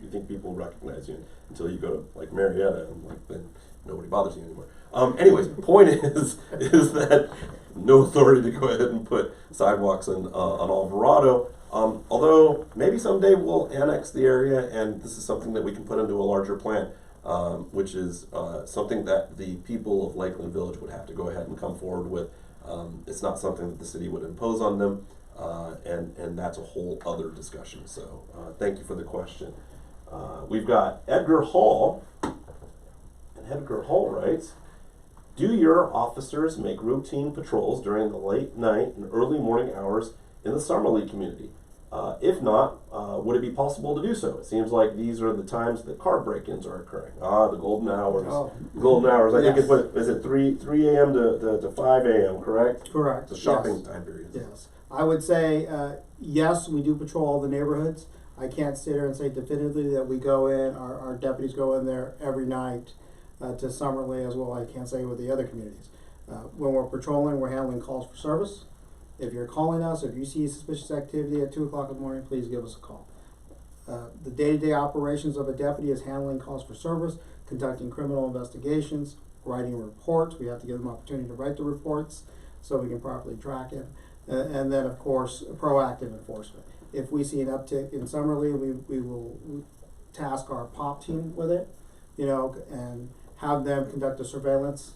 You think people recognize you until you go to like Marietta, and then nobody bothers you anymore. Anyways, the point is that no authority to go ahead and put sidewalks on Alvarado. Although maybe someday we'll annex the area, and this is something that we can put into a larger plan, which is something that the people of Lakeland Village would have to go ahead and come forward with. It's not something that the city would impose on them, and that's a whole other discussion. So thank you for the question. We've got Edgar Hall, and Edgar Hall writes, do your officers make routine patrols during the late night and early morning hours in the Summerlee community? If not, would it be possible to do so? It seems like these are the times that car break-ins are occurring. The golden hours. Golden hours. I think is it 3 a.m. to 5 a.m., correct? Correct. It's a shopping time period. Yes. I would say, yes, we do patrol all the neighborhoods. I can't sit here and say definitively that we go in, our deputies go in there every night to Summerlee as well. I can't say with the other communities. When we're patrolling, we're handling calls for service. If you're calling us, if you see suspicious activity at 2 o'clock in the morning, please give us a call. The day-to-day operations of a deputy is handling calls for service, conducting criminal investigations, writing reports. We have to give them opportunity to write the reports so we can properly track it. And then, of course, proactive enforcement. If we see an uptick in Summerlee, we will task our POP team with it. you know, and have them conduct a surveillance,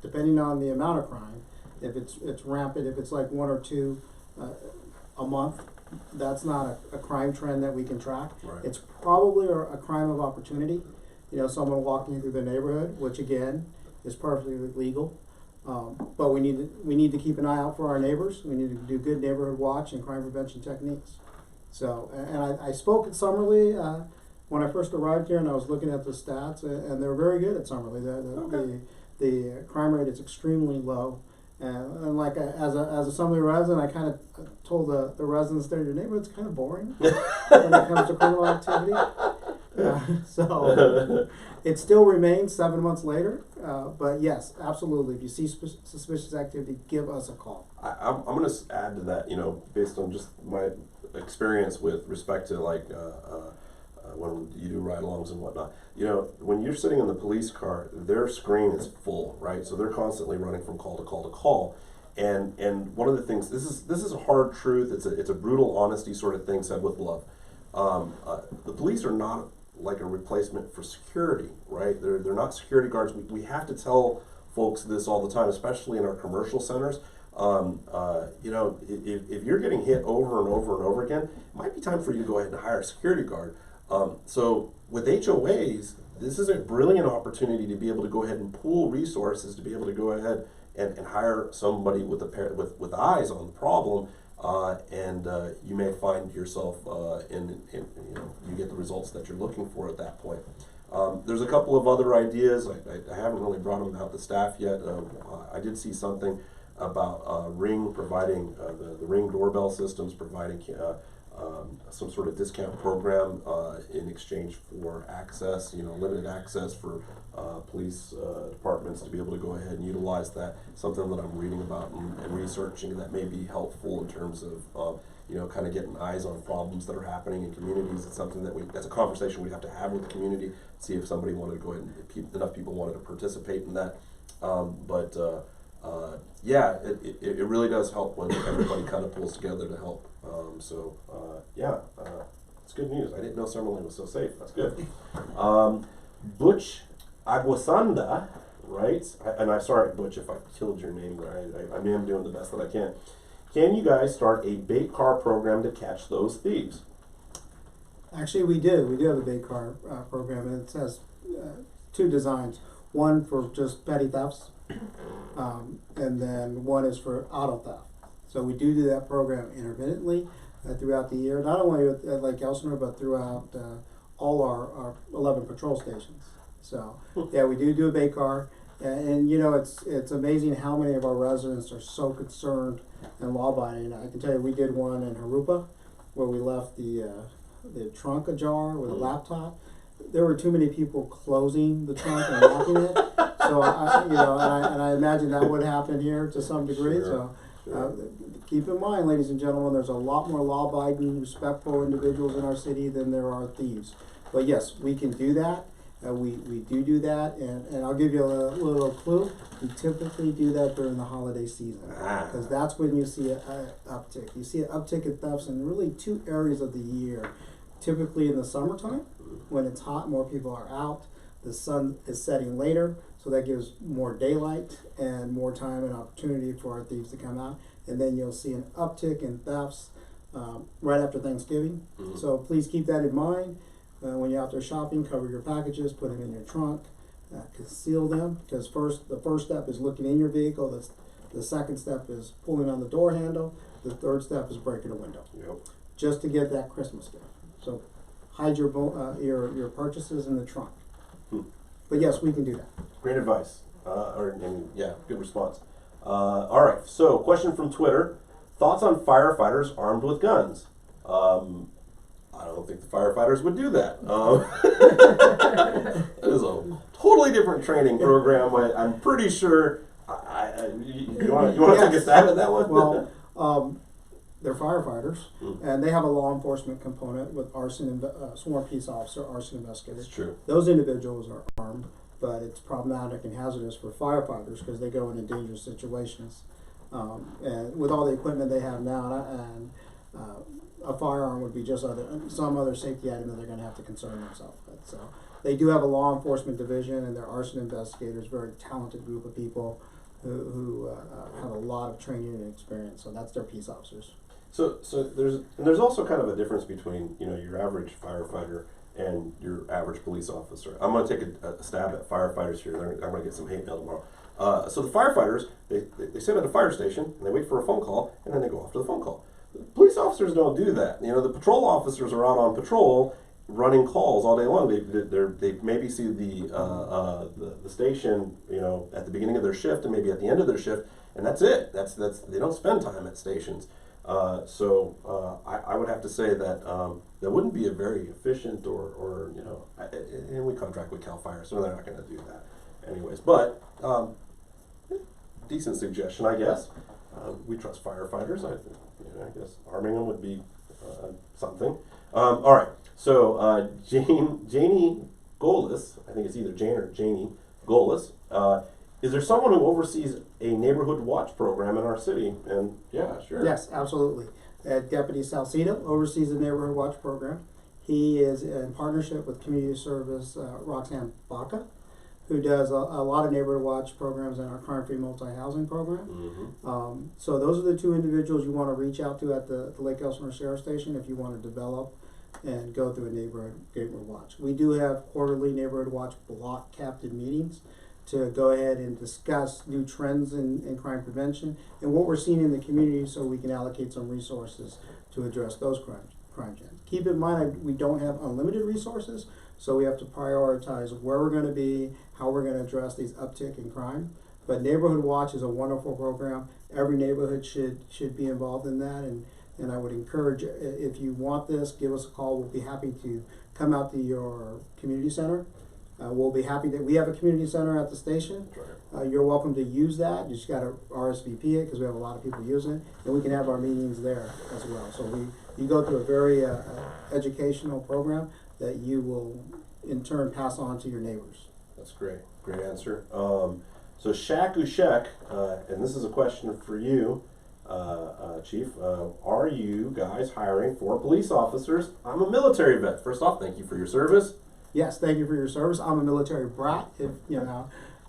depending on the amount of crime. If it's rampant, if it's like one or two a month, that's not a crime trend that we can track. Right. It's probably a crime of opportunity. You know, someone walking through the neighborhood, which again is perfectly legal. But we need to keep an eye out for our neighbors. We need to do good neighborhood watch and crime prevention techniques. So, and I spoke at Summerlee when I first arrived here, and I was looking at the stats, and they're very good at Summerlee. The crime rate is extremely low. And like as a Summerlee resident, I kind of told the residents there, your neighborhood's kind of boring when it comes to criminal activity. So it still remains 7 months later. But yes, absolutely. If you see suspicious activity, give us a call. I'm going to add to that, you know, based on just my experience with respect to like when you do ride-alongs and whatnot. You know, when you're sitting in the police car, their screen is full, right? So they're constantly running from call to call to call. And one of the things, this is a hard truth. It's a brutal honesty sort of thing said with love. The police are not like a replacement for security, right? They're not security guards. We have to tell folks this all the time, especially in our commercial centers. You know, if you're getting hit over and over and over again, it might be time for you to go ahead and hire a security guard. So with HOAs, this is a brilliant opportunity to be able to go ahead and pool resources to be able to go ahead and hire somebody with with eyes on the problem. And you may find yourself in you know, you get the results that you're looking for at that point. There's a couple of other ideas. I haven't really brought them out to staff yet. I did see something about Ring providing the Ring doorbell systems providing some sort of discount program in exchange for access, you know, limited access for police departments to be able to go ahead and utilize that. Something that I'm reading about and researching that may be helpful in terms of you know, kind of getting eyes on problems that are happening in communities. It's something that's a conversation we have to have with the community, see if somebody wanted to go ahead and if enough people wanted to participate in that. Yeah, it really does help when everybody kind of pulls together to help. Yeah, it's good news. I didn't know Summerlin was so safe. That's good. Butch Aguasanda writes, and I'm sorry, Butch, if I killed your name there. I am doing the best that I can. Can you guys start a bait car program to catch those thieves? Actually, we do. We do have a bait car program, and it has two designs. One for just petty thefts, and then one is for auto theft. So we do that program intermittently throughout the year, not only at Lake Elsinore, but throughout all our 11 patrol stations. So yeah, we do a bait car, and you know, it's amazing how many of our residents are so concerned and law-abiding. I can tell you, we did one in Harupa where we left the trunk ajar with a laptop. There were too many people closing the trunk and locking it. So you know, and I imagine that would happen here to some degree. Sure. So keep in mind, ladies and gentlemen, there's a lot more law-abiding, respectful individuals in our city than there are thieves. But yes, we can do that. We do that, and I'll give you a little clue. We typically do that during the holiday season, because that's when you see an uptick. You see an uptick in thefts in really two areas of the year. Typically in the summertime, when it's hot, more people are out. The sun is setting later, so that gives more daylight and more time and opportunity for our thieves to come out. And then you'll see an uptick in thefts right after Thanksgiving. Mm-hmm. So please keep that in mind. When you're out there shopping, cover your packages, put them in your trunk, conceal them, because the first step is looking in your vehicle. The second step is pulling on the door handle. The third step is breaking a window. Yep. Just to get that Christmas gift. So hide your purchases in the trunk. But yes, we can do that. Great advice. Yeah, good response. All right, so question from Twitter. Thoughts on firefighters armed with guns? I don't think the firefighters would do that. It is a totally different training program. I'm pretty sure. You want to take a stab at that one? Well, they're firefighters, and they have a law enforcement component with arson, sworn peace officer, arson investigators. That's true. Those individuals are armed, but it's problematic and hazardous for firefighters because they go into dangerous situations. And with all the equipment they have now, and a firearm would be just some other safety item that they're going to have to concern themselves with. So they do have a law enforcement division, and their arson investigators, very talented group of people who have a lot of training and experience. So that's their peace officers. So there's also kind of a difference between your average firefighter and your average police officer. I'm going to take a stab at firefighters here. I'm going to get some hate mail tomorrow. So the firefighters, they sit at a fire station and they wait for a phone call, and then they go off to the phone call. The police officers don't do that. The patrol officers are out on patrol, running calls all day long. They maybe see the station at the beginning of their shift and maybe at the end of their shift, and that's it. That's they don't spend time at stations. So I would have to say that that wouldn't be a very efficient and we contract with CAL FIRE, so they're not going to do that anyways. But decent suggestion, I guess. We trust firefighters. I guess arming them would be something. All right. So Janie Golis, I think it's either Jane or Janie Golis. Is there someone who oversees a neighborhood watch program in our city? And yeah, sure. Yes, absolutely. Deputy Salcido oversees the neighborhood watch program. He is in partnership with community service Roxanne Baca, who does a lot of neighborhood watch programs in our crime-free multi-housing program. Mm-hmm. So those are the two individuals you want to reach out to at the Lake Elsinore Sheriff Station if you want to develop and go through a neighborhood watch. We do have quarterly neighborhood watch block captain meetings to go ahead and discuss new trends in crime prevention and what we're seeing in the community, so we can allocate some resources to address those crime trends. Keep in mind, we don't have unlimited resources, so we have to prioritize where we're going to be, how we're going to address these uptick in crime. But Neighborhood Watch is a wonderful program. Every neighborhood should be involved in that, and I would encourage, if you want this, give us a call. We'll be happy to come out to your community center. We'll be happy that we have a community center at the station. You're welcome to use that. You just got to RSVP it, because we have a lot of people using it, and we can have our meetings there as well. So you go through a very educational program that you will in turn pass on to your neighbors. That's great. Great answer. So Shaq Ushek, and this is a question for you, Chief. Are you guys hiring for police officers? I'm a military vet. First off, thank you for your service. Yes, thank you for your service. I'm a military brat.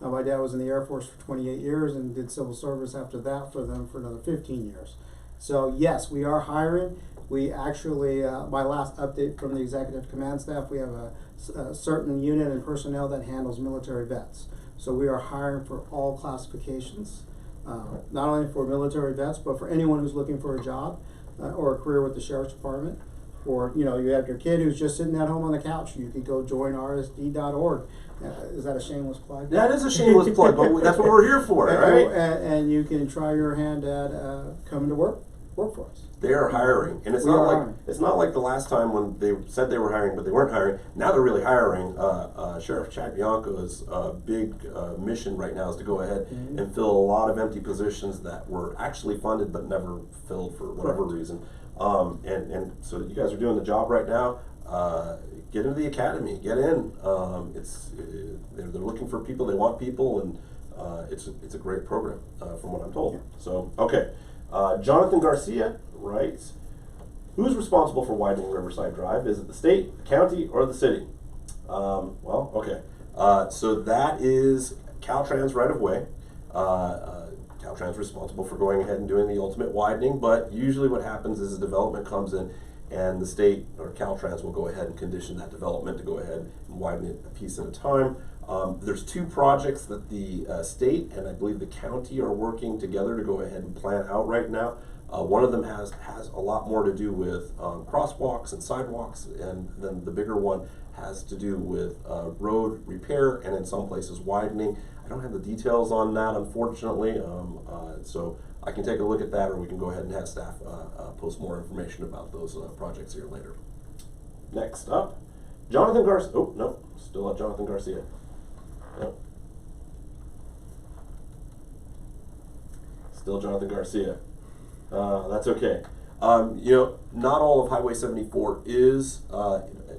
My dad was in the Air Force for 28 years and did civil service after that for them for another 15 years. So yes, we are hiring. We actually, my last update from the executive command staff, we have a certain unit and personnel that handles military vets. So we are hiring for all classifications, not only for military vets, but for anyone who's looking for a job or a career with the Sheriff's Department. Or, you have your kid who's just sitting at home on the couch. You could go join rsd.org. Is that a shameless plug? That is a shameless plug, but that's what we're here for, right? And you can try your hand at coming to work for us. They are hiring, and it's not like the last time when they said they were hiring, but they weren't hiring. Now they're really hiring. Sheriff Chad Bianco's big mission right now is to go ahead and fill a lot of empty positions that were actually funded but never filled for whatever reason. And so you guys are doing the job right now. Get into the academy. Get in. They're looking for people. They want people, and it's a great program from what I'm told. So okay. Jonathan Garcia writes, who's responsible for widening Riverside Drive? Is it the state, the county, or the city? Well, okay. So that is Caltrans right of way. Caltrans responsible for going ahead and doing the ultimate widening, but usually what happens is the development comes in and the state or Caltrans will go ahead and condition that development to go ahead and widen it a piece at a time. There's two projects that the state and I believe the county are working together to go ahead and plan out right now. One of them has a lot more to do with crosswalks and sidewalks, and then the bigger one has to do with road repair and in some places widening. I don't have the details on that, unfortunately, so I can take a look at that, or we can go ahead and have staff post more information about those projects here later. Next up, Jonathan Garcia. Oh, no, still at Jonathan Garcia. No. Still Jonathan Garcia. That's okay. Not all of Highway 74 is,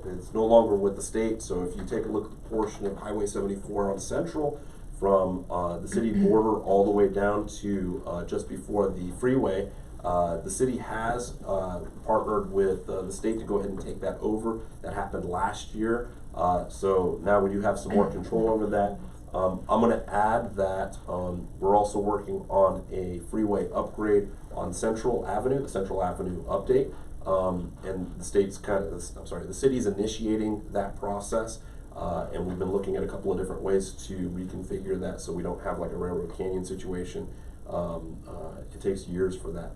it's no longer with the state, so if you take a look at the portion of Highway 74 on Central from the city border all the way down to just before the freeway. The city has partnered with the state to go ahead and take that over. That happened last year. So now we do have some more control over that. I'm going to add that we're also working on a freeway upgrade on Central Avenue, the Central Avenue update. And the state's the city's initiating that process. And we've been looking at a couple of different ways to reconfigure that so we don't have like a Railroad Canyon situation. It takes years for that.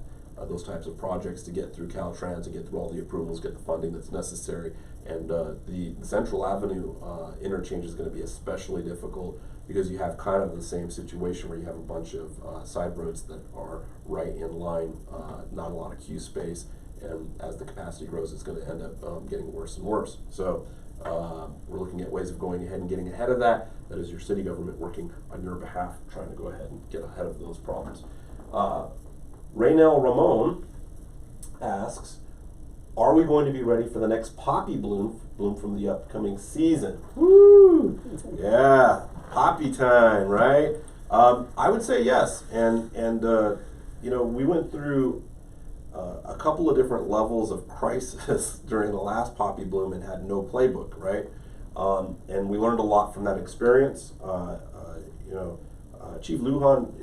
Those types of projects to get through Caltrans, to get through all the approvals, get the funding that's necessary. And the Central Avenue interchange is going to be especially difficult because you have kind of the same situation where you have a bunch of side roads that are right in line, not a lot of queue space, and as the capacity grows, it's going to end up getting worse and worse. So we're looking at ways of going ahead and getting ahead of that. That is your city government working on your behalf, trying to go ahead and get ahead of those problems. Raynell Ramon asks, are we going to be ready for the next poppy bloom from the upcoming season? Woo! Yeah, poppy time, right? I would say yes, and you know, we went through a couple of different levels of crisis during the last poppy bloom and had no playbook, right? And we learned a lot from that experience. Chief Lujan,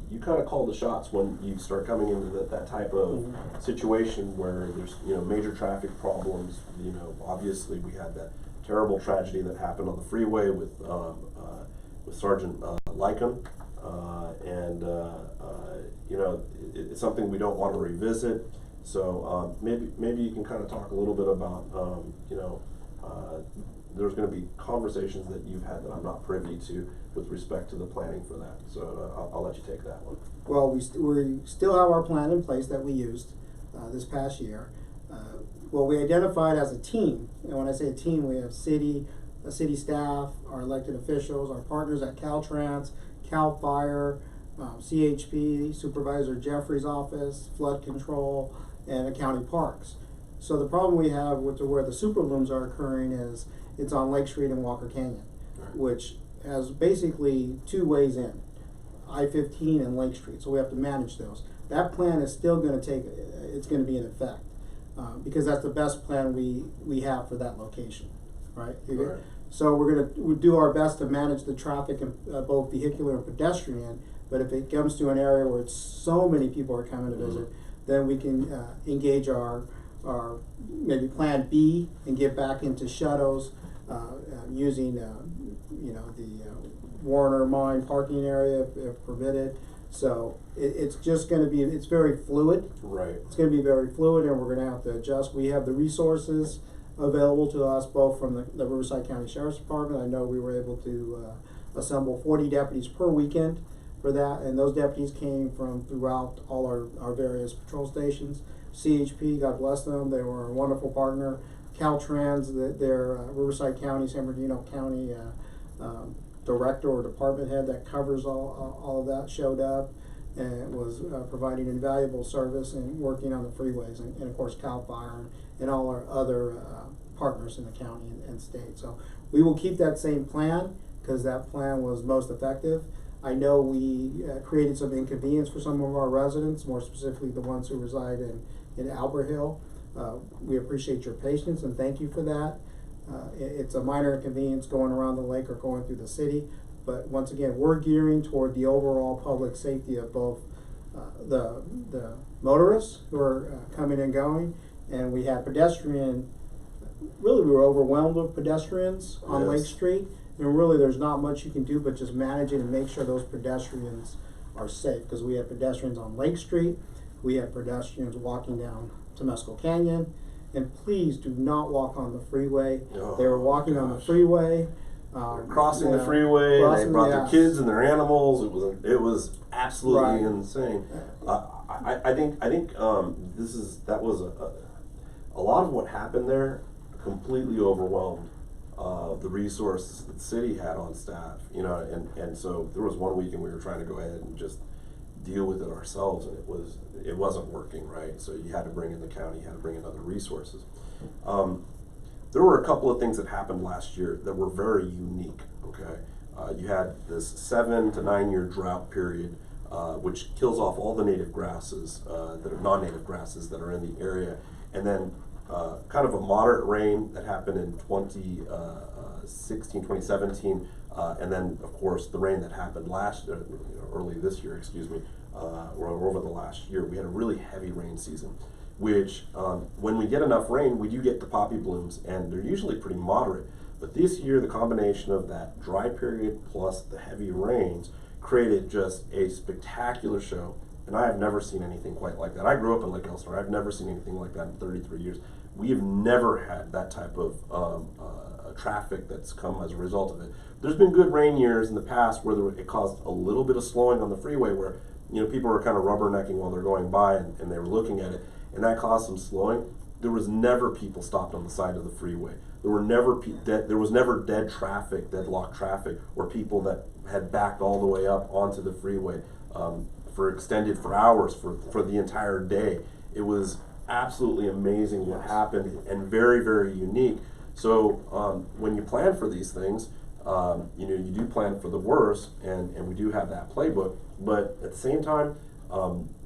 you kind of call the shots when you start coming into that type of situation where there's major traffic problems. Obviously we had that terrible tragedy that happened on the freeway with Sergeant Lycum, and it's something we don't want to revisit. So maybe you can kind of talk a little bit about there's going to be conversations that you've had that I'm not privy to with respect to the planning for that. So I'll let you take that one. Well, we still have our plan in place that we used this past year. What we identified as a team, and when I say a team, we have city staff, our elected officials, our partners at Caltrans, CAL FIRE, CHP, Supervisor Jeffrey's office, flood control, and county parks. So the problem we have with where the super blooms are occurring is it's on Lake Street and Walker Canyon, which has basically two ways in, I-15 and Lake Street. So we have to manage those. That plan is still going to it's going to be in effect because that's the best plan we have for that location, right? Right. So we're going to do our best to manage the traffic, both vehicular and pedestrian. But if it comes to an area where so many people are coming to visit, then we can engage our maybe plan B and get back into shuttles using the Warner Mine parking area if permitted. So it's just going to be, it's very fluid. Right. It's going to be very fluid, and we're going to have to adjust. We have the resources available to us both from the Riverside County Sheriff's Department. I know we were able to assemble 40 deputies per weekend for that, and those deputies came from throughout all our various patrol stations. CHP, God bless them, they were a wonderful partner. Caltrans, their Riverside County, San Bernardino County director or department head that covers all of that showed up and was providing invaluable service and working on the freeways, and of course CAL FIRE and all our other partners in the county and state. So we will keep that same plan because that plan was most effective. I know we created some inconvenience for some of our residents, more specifically the ones who reside in Albert Hill. We appreciate your patience and thank you for that. It's a minor inconvenience going around the lake or going through the city, but once again, we're gearing toward the overall public safety of both the motorists who are coming and going, and we have pedestrian. Really, we were overwhelmed with pedestrians on Lake Street, and really there's not much you can do but just manage it and make sure those pedestrians are safe, because we have pedestrians on Lake Street, we have pedestrians walking down Temescal Canyon, and please do not walk on the freeway. They were walking on the freeway. Crossing the freeway, they brought their kids and their animals. It was absolutely insane. I think that was a lot of what happened there. Completely overwhelmed the resources that the city had on staff. And so there was one weekend we were trying to go ahead and just deal with it ourselves, and it wasn't working, right? So you had to bring in the county, you had to bring in other resources. There were a couple of things that happened last year that were very unique, okay? you had this 7 to 9 year drought period, which kills off all the native grasses that are non-native grasses that are in the area, and then kind of a moderate rain that happened in 2016, 2017, and then of course the rain that happened early this year, excuse me, or over the last year. We had a really heavy rain season, which when we get enough rain, we do get the poppy blooms, and they're usually pretty moderate. But this year, the combination of that dry period plus the heavy rains created just a spectacular show, and I have never seen anything quite like that. I grew up in Lake Elsinore. I've never seen anything like that in 33 years. We have never had that type of traffic that's come as a result of it. There's been good rain years in the past where it caused a little bit of slowing on the freeway, where people were kind of rubbernecking while they're going by, and they were looking at it, and that caused some slowing. There was never people stopped on the side of the freeway. There was never deadlocked traffic, or people that had backed all the way up onto the freeway for hours, for the entire day. It was absolutely amazing what happened, and very, very unique. So when you plan for these things, you do plan for the worst, and we do have that playbook. But at the same time,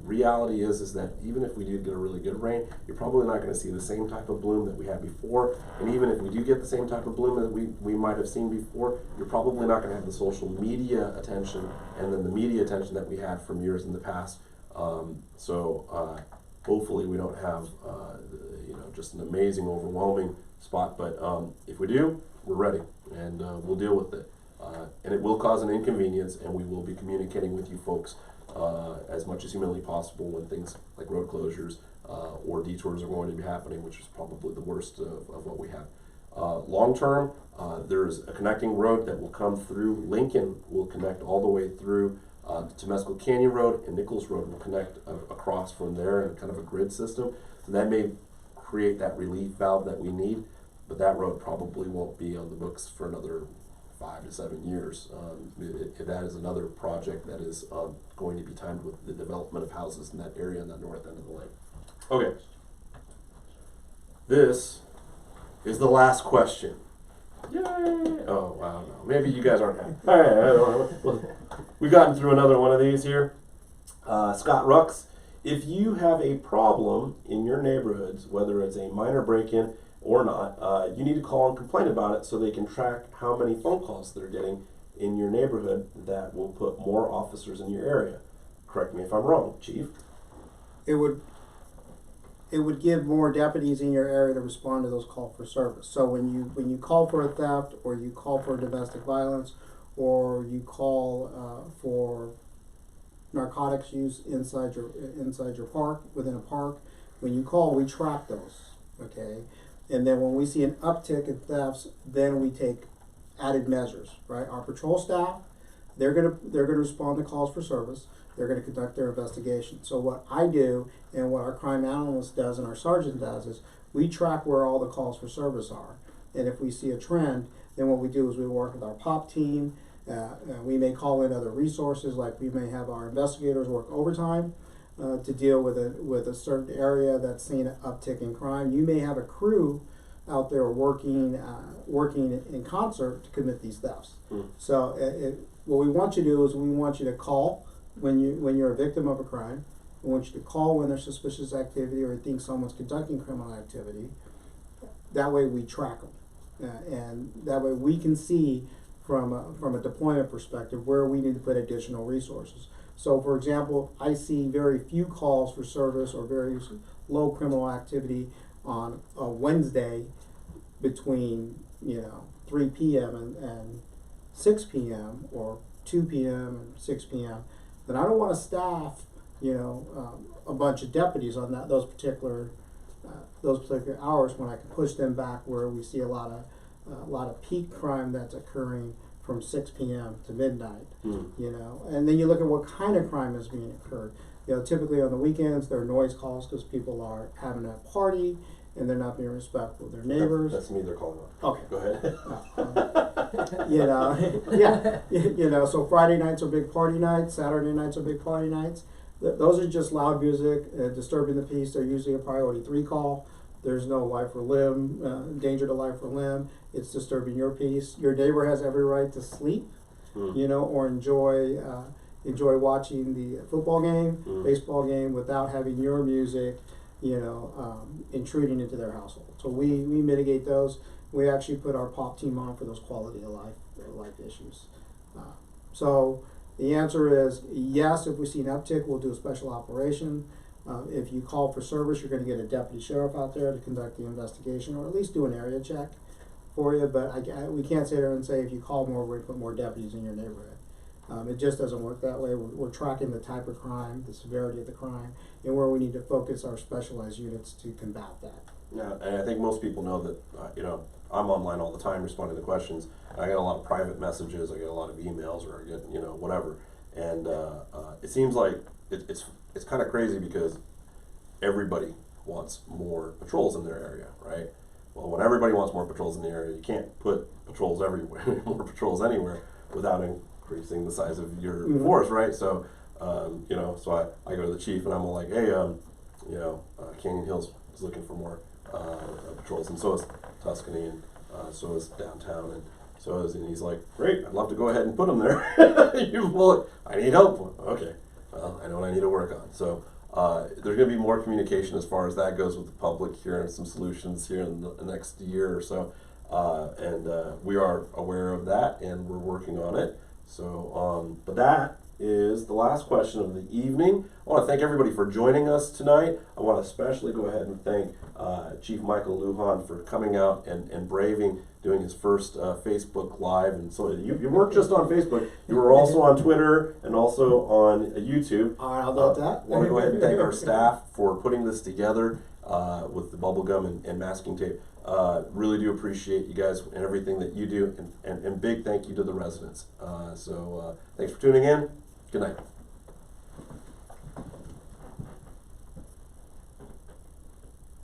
reality is that even if we do get a really good rain, you're probably not going to see the same type of bloom that we had before. And even if we do get the same type of bloom that we might have seen before, you're probably not going to have the social media attention and then the media attention that we had from years in the past. Hopefully we don't have just an amazing, overwhelming spot. But if we do, we're ready, and we'll deal with it. And it will cause an inconvenience, and we will be communicating with you folks as much as humanly possible when things like road closures or detours are going to be happening, which is probably the worst of what we have. Long term, there's a connecting road that will come through. Lincoln will connect all the way through to Mescal Canyon Road, and Nichols Road will connect across from there in kind of a grid system. So that may create that relief valve that we need, but that road probably won't be on the books for another 5 to 7 years. That is another project that is going to be timed with the development of houses in that area on the north end of the lake. Okay. This is the last question. Yay! Oh, wow, no. Maybe you guys aren't happy. All right, we've gotten through another one of these here. Scott Rux, if you have a problem in your neighborhoods, whether it's a minor break-in or not, you need to call and complain about it so they can track how many phone calls they're getting in your neighborhood. That will put more officers in your area. Correct me if I'm wrong, Chief. It would give more deputies in your area to respond to those calls for service. So when you call for a theft, or you call for domestic violence, or you call for narcotics use inside your park, within a park, when you call, we track those. Okay. And then when we see an uptick in thefts, then we take added measures, right? Our patrol staff, they're gonna respond to calls for service. They're gonna conduct their investigation. So what I do, and what our crime analyst does and our sergeant does, is we track where all the calls for service are. And if we see a trend, then what we do is we work with our POP team. We may call in other resources, like we may have our investigators work overtime to deal with a certain area that's seeing an uptick in crime. You may have a crew out there working in concert to commit these thefts. So what we want you to do is we want you to call when you're a victim of a crime. We want you to call when there's suspicious activity or you think someone's conducting criminal activity. That way we track them, and that way we can see from a deployment perspective where we need to put additional resources. So, for example, I see very few calls for service or very low criminal activity on a Wednesday between 3 p.m. and 6 p.m. or 2 p.m. and 6 p.m. Then I don't want to staff a bunch of deputies on those particular hours, when I can push them back where we see a lot of peak crime that's occurring from 6 p.m. to midnight. And then you look at what kind of crime is being occurred. Typically on the weekends there are noise calls because people are having a party and they're not being respectful of their neighbors. That's me they're calling on. Okay. Go ahead. So Friday nights are big party nights, Saturday nights are big party nights. Those are just loud music, disturbing the peace. They're usually a priority 3 call. There's no life or limb, danger to life or limb. It's disturbing your peace. Your neighbor has every right to sleep. you know, or enjoy watching the football game, baseball game without having your music, you know, intruding into their household. So we mitigate those. We actually put our pop team on for those quality of life issues. So the answer is yes. If we see an uptick, we'll do a special operation. If you call for service, you're going to get a deputy sheriff out there to conduct the investigation, or at least do an area check for you. But we can't sit there and say if you call more, we're going to put more deputies in your neighborhood. It just doesn't work that way. We're tracking the type of crime, the severity of the crime, and where we need to focus our specialized units to combat that. Yeah, and I think most people know that, you know, I'm online all the time responding to questions. I get a lot of private messages, I get a lot of emails, or I get, you know, whatever. And it seems like it's kind of crazy because everybody wants more patrols in their area, right? Well, when everybody wants more patrols in the area, you can't put patrols everywhere, more patrols anywhere without increasing the size of your force, right? So, you know, so I go to the chief and I'm all like, hey, you know, Canyon Hills is looking for more patrols, and so is Tuscany, and so is downtown, and so is, and he's like, great, I'd love to go ahead and put them there. Well, I need help. Okay, well, I know what I need to work on. So there's going to be more communication as far as that goes with the public here, and some solutions here in the next year or so, and we are aware of that, and we're working on it. So, but that is the last question of the evening. I want to thank everybody for joining us tonight. I want to especially go ahead and thank Chief Michael Lujan for coming out and braving doing his first Facebook Live. And so you weren't just on Facebook, you were also on Twitter and also on YouTube. All right, how about that? I want to go ahead and thank our staff for putting this together with the bubble gum and masking tape. Really do appreciate you guys and everything that you do, and big thank you to the residents. So thanks for tuning in. Good night.